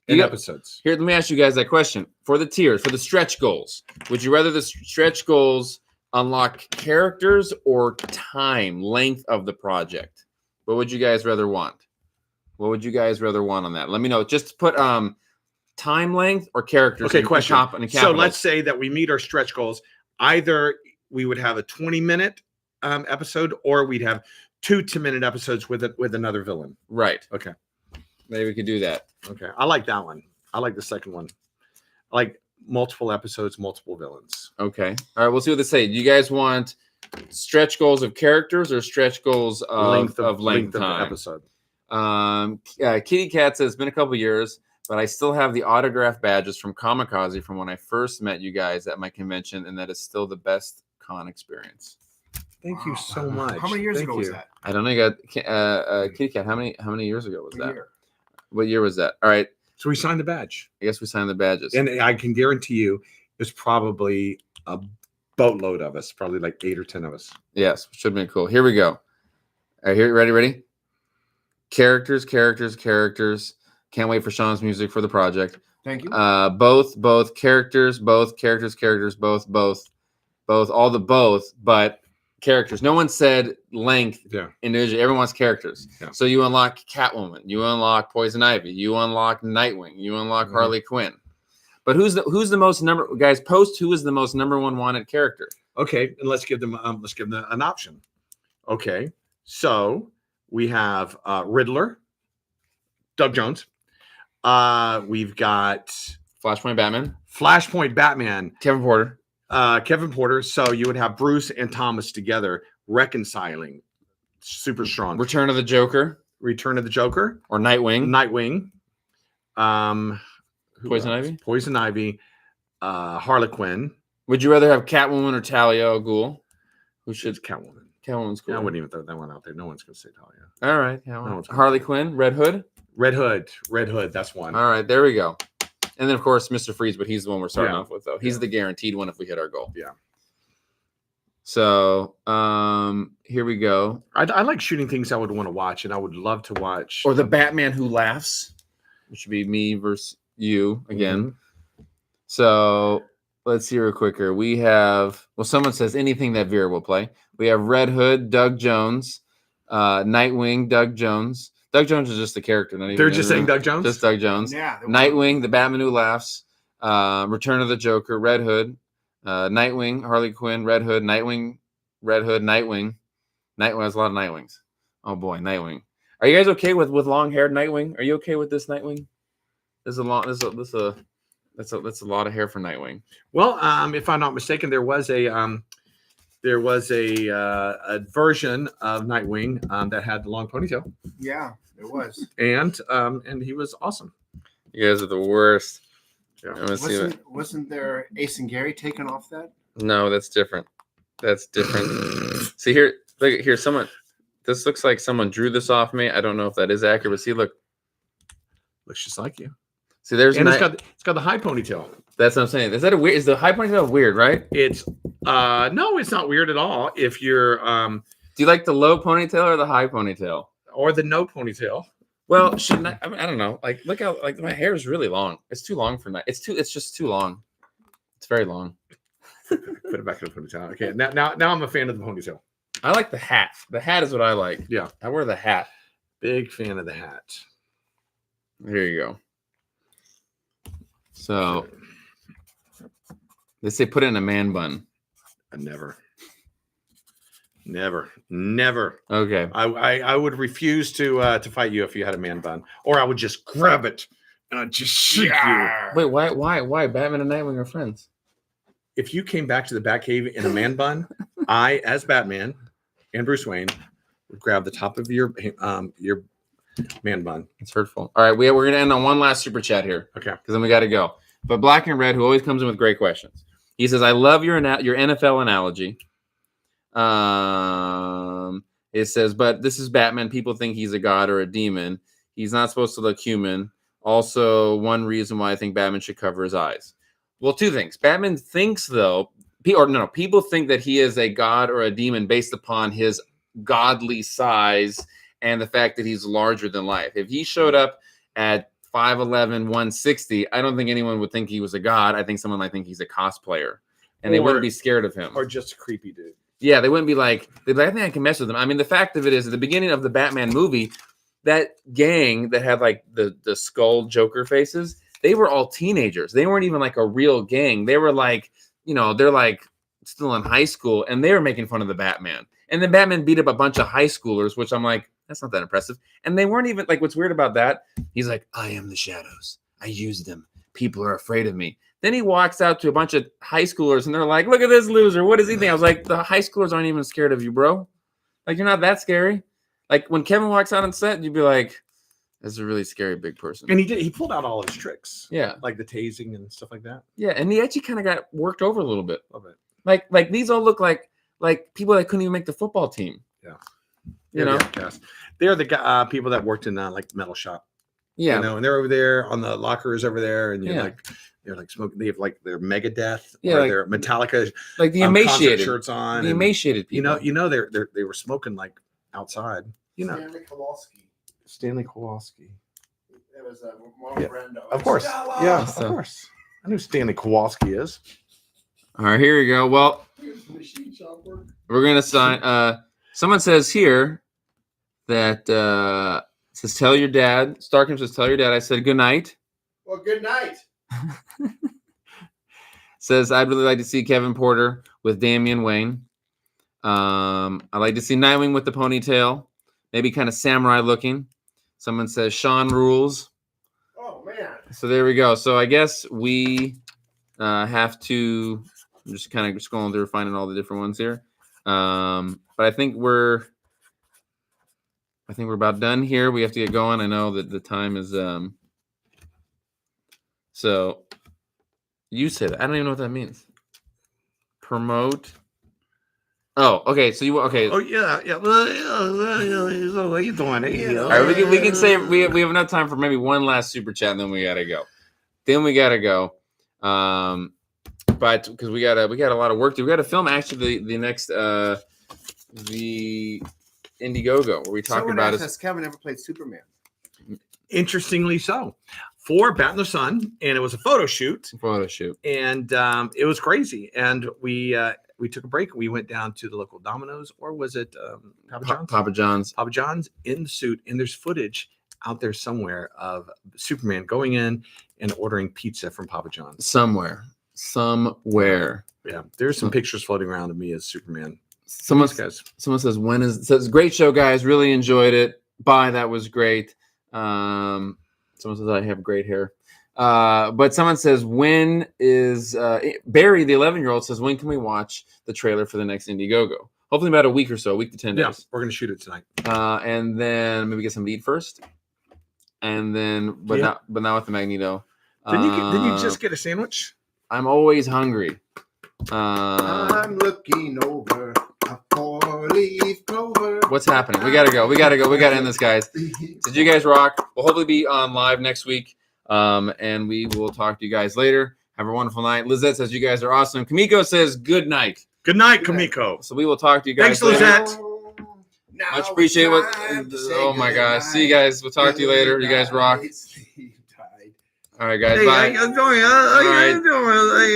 You in got- episodes. Here, let me ask you guys that question. For the tiers, for the stretch goals, would you rather the stretch goals unlock characters or time length of the project? What would you guys rather want? What would you guys rather want on that? Let me know. Just put time length or characters. Okay, in question. in So capitals. let's say that we meet our stretch goals. Either we would have a 20-minute episode, or we'd have 2 10-minute episodes with another villain. Right. Okay. Maybe we could do that. Okay. I like that one. I like the second one. I like multiple episodes, multiple villains. Okay. All right. We'll see what they say. Do you guys want stretch goals of characters or stretch goals of length of the time? episode. Kitty Cat says it's been a couple years, but I still have the autograph badges from Kamikaze from when I first met you guys at my convention, and that is still the best con experience. Thank you so much. How many years ago was that? I don't know. You got Kitty Cat. How many years ago was that? Year. What year was that? All right. So we signed the badge. I guess we signed the badges. And I can guarantee you there's probably a boatload of us, probably like 8 or 10 of us. Yes, should have been cool. Here we go. All right, here, ready? Characters. Can't wait for Sean's music for the project. Thank you. Both characters, both, all the both, but characters. No one said length individually. Everyone wants characters. Yeah. So you unlock Catwoman, you unlock Poison Ivy, you unlock Nightwing, you unlock Harley Quinn. But who's the most guys? Post who is the most number one wanted character? Okay, and let's give them an option. Okay, so we have Riddler, Doug Jones. We've got Flashpoint Batman, Kevin Porter. So you would have Bruce and Thomas together reconciling, super strong. Return of the Joker, or Nightwing. Poison Ivy, Harley Quinn. Would you rather have Catwoman or Talia al Ghul? Who should Catwoman? Catwoman's cool. Yeah, I wouldn't even throw that one out there. No one's going to say Talia. All right. Harley Quinn, Red Hood. Red Hood. That's one. All right, there we go. And then of course Mr. Freeze, but he's the one we're starting off with though. He's the guaranteed one if we hit our goal. Yeah. So here we go. I like shooting things I would want to watch, and I would love to watch. Or the Batman Who Laughs, which should be me versus you again. Mm-hmm. So let's see real quicker. We have someone says anything that Vera will play. We have Red Hood, Doug Jones, Nightwing, Doug Jones. Doug Jones is just the character. They're just saying Doug Jones? Just Doug Jones. Yeah. Nightwing, the Batman Who Laughs, Return of the Joker, Red Hood, Nightwing, Harley Quinn, Red Hood, Nightwing. Nightwing has a lot of Nightwings. Oh boy, Nightwing. Are you guys okay with long-haired Nightwing? Are you okay with this Nightwing? That's a lot of hair for Nightwing. Well, if I'm not mistaken, there was a version of Nightwing that had the long ponytail. Yeah, it was. And he was awesome. You guys are the worst. Yeah. Wasn't there Ace and Gary taken off that? No, that's different. See here, look here. This looks like someone drew this off me. I don't know if that is accurate, but see, look, looks just like you. See, there's it's got the high ponytail. That's what I'm saying. Is the high ponytail weird, right? It's no, it's not weird at all. If you're do you like the low ponytail or the high ponytail? Or the no ponytail? Well, I don't know. Like, look how my hair is really long. It's too long for night. It's just too long. It's very long. Put it back in the ponytail. Okay. Now I'm a fan of the ponytail. I like the hat. The hat is what I like. Yeah. I wear the hat. Big fan of the hat. Here you go. So they say put it in a man bun. Never. Okay. I would refuse to fight you if you had a man bun, or I would just grab it and I'd just shoot you. Wait, why? Batman and Nightwing are friends. If you came back to the Batcave in a man bun, I, as Batman and Bruce Wayne, would grab the top of your man bun. It's hurtful. All right, we're gonna end on one last super chat here. Okay. Because then we got to go. But Black and Red, who always comes in with great questions, he says, "I love your NFL analogy." It says, but this is Batman. People think he's a god or a demon. He's not supposed to look human. Also, one reason why I think Batman should cover his eyes. Well, two things. Batman thinks, though, people think that he is a god or a demon based upon his godly size and the fact that he's larger than life. If he showed up at 5'11", 160, I don't think anyone would think he was a god. I think someone might think he's a cosplayer, and they wouldn't be scared of him. Or just a creepy dude. Yeah, they wouldn't be like, I think I can mess with them. I mean, the fact of it is, at the beginning of the Batman movie, that gang that had like the skull Joker faces, they were all teenagers. They weren't even like a real gang. They were like, they're like still in high school, and they were making fun of the Batman. And then Batman beat up a bunch of high schoolers, which I'm like, that's not that impressive. And they weren't even like, what's weird about that? He's like, I am the shadows. I use them. People are afraid of me. Then he walks out to a bunch of high schoolers, and they're like, "Look at this loser. What does he think?" I was like, "The high schoolers aren't even scared of you, bro. Like, you're not that scary." Like, when Kevin walks out on set, you'd be like, "This is a really scary big person." And he pulled out all his tricks. Yeah. Like the tasing and stuff like that. Yeah, and he actually kind of got worked over a little bit. Love it. Like these all look like people that couldn't even make the football team. Yeah. You know? They're the people that worked in like the metal shop. Yeah. You know, and they're over there on the lockers over there, and Yeah. they're like smoking. They have like their Megadeth, Yeah, or like- their Metallica, Like the concert emaciated shirts on. the and, emaciated people. you know, they were smoking like outside. You know, Stanley Kowalski. Stanley Kowalski. It was Marlon Yeah. Brando. Of course, yeah, So- of course. I know who Stanley Kowalski is. All right, here we go. Well, Machine shop work. we're gonna sign. Someone says here that says tell your dad. Starkham says tell your dad I said good night. Well, good night. Says I'd really like to see Kevin Porter with Damian Wayne. I'd like to see Nightwing with the ponytail, maybe kind of samurai looking. Someone says Sean rules. Oh man. So there we go. So I guess we have to. I'm just kind of scrolling through, finding all the different ones here. But I think we're about done here. We have to get going. I know that the time is. So you say that. I don't even know what that means. Promote. Oh, okay. So you okay? Oh yeah. So what are you doing? All right, we can say we have enough time for maybe one last super chat, and then we gotta go. But because we got a lot of work to do. We got to film actually the next the Indiegogo where we talk Someone about asked it. us, Kevin ever played Superman? Interestingly so, for Bat in the Sun, and it was a photo shoot, Photo shoot. and it was crazy. And we took a break. We went down to the local Domino's, or was it Papa John's? Papa John's. Papa John's in the suit, and there's footage out there somewhere of Superman going in and ordering pizza from Papa John's. Somewhere. Yeah, there's some pictures floating around of me as Superman. Someone Thanks, guys. Someone says great show, guys. Really enjoyed it. Bye. That was great. Someone says I have great hair. But someone says when is Barry, the 11-year-old says when can we watch the trailer for the next Indiegogo? Hopefully about a week or so, a week to 10 Yeah, days. we're gonna shoot it tonight. And then maybe get some to eat first. And then but not with the Magneto. Didn't you just get a sandwich? I'm always hungry. I'm looking over a 4-leaf clover. What's happening? We gotta go. We gotta end this, guys. Did you guys rock? We'll hopefully be on live next week. And we will talk to you guys later. Have a wonderful night. Lizette says you guys are awesome. Kamiko says good night. Good night, Kamiko. So we will talk to you guys Thanks, later. Lizette. Much appreciate oh my gosh. See you guys. We'll talk to you later. You guys rock. All right, guys. Bye. How you doing?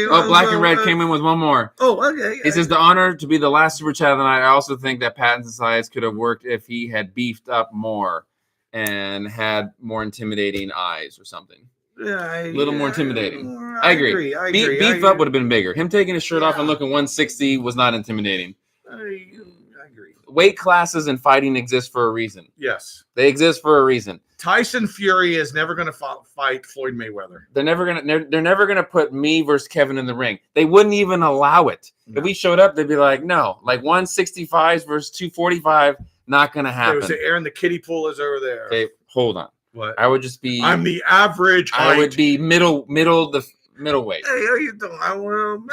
Oh, Black and Red came in with one more. Oh, okay. He says the honor to be the last super chat of the night. I also think that Pattinson's eyes could have worked if he had beefed up more and had more intimidating eyes or something. A little more intimidating. I agree. Beef up would have been bigger. Him taking his shirt off and looking 160 was not intimidating. I agree. Weight classes and fighting exist for a reason. Yes. They exist for a reason. Tyson Fury is never going to fight Floyd Mayweather. They're never gonna put me versus Kevin in the ring. They wouldn't even allow it. No. If we showed up, they'd be like, no, like 165 versus 245, not gonna happen. Aaron, the kiddie pool is over there. Okay, hold on. What? I would just be. I'm the average height. I would be middleweight. Hey, how you doing? I want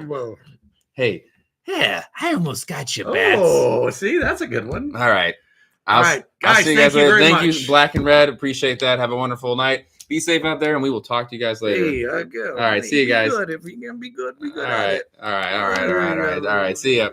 to. Hey. Yeah, I almost got you, Bats. Oh, see, that's a good one. All right. All right, I'll guys, see you thank guys you later. very Thank much. you, Black and Red. Appreciate that. Have a wonderful night. Be safe out there, and we will talk to you guys later. Hey, all right, see you guys. Good. If we can be good, be good. All right. See ya.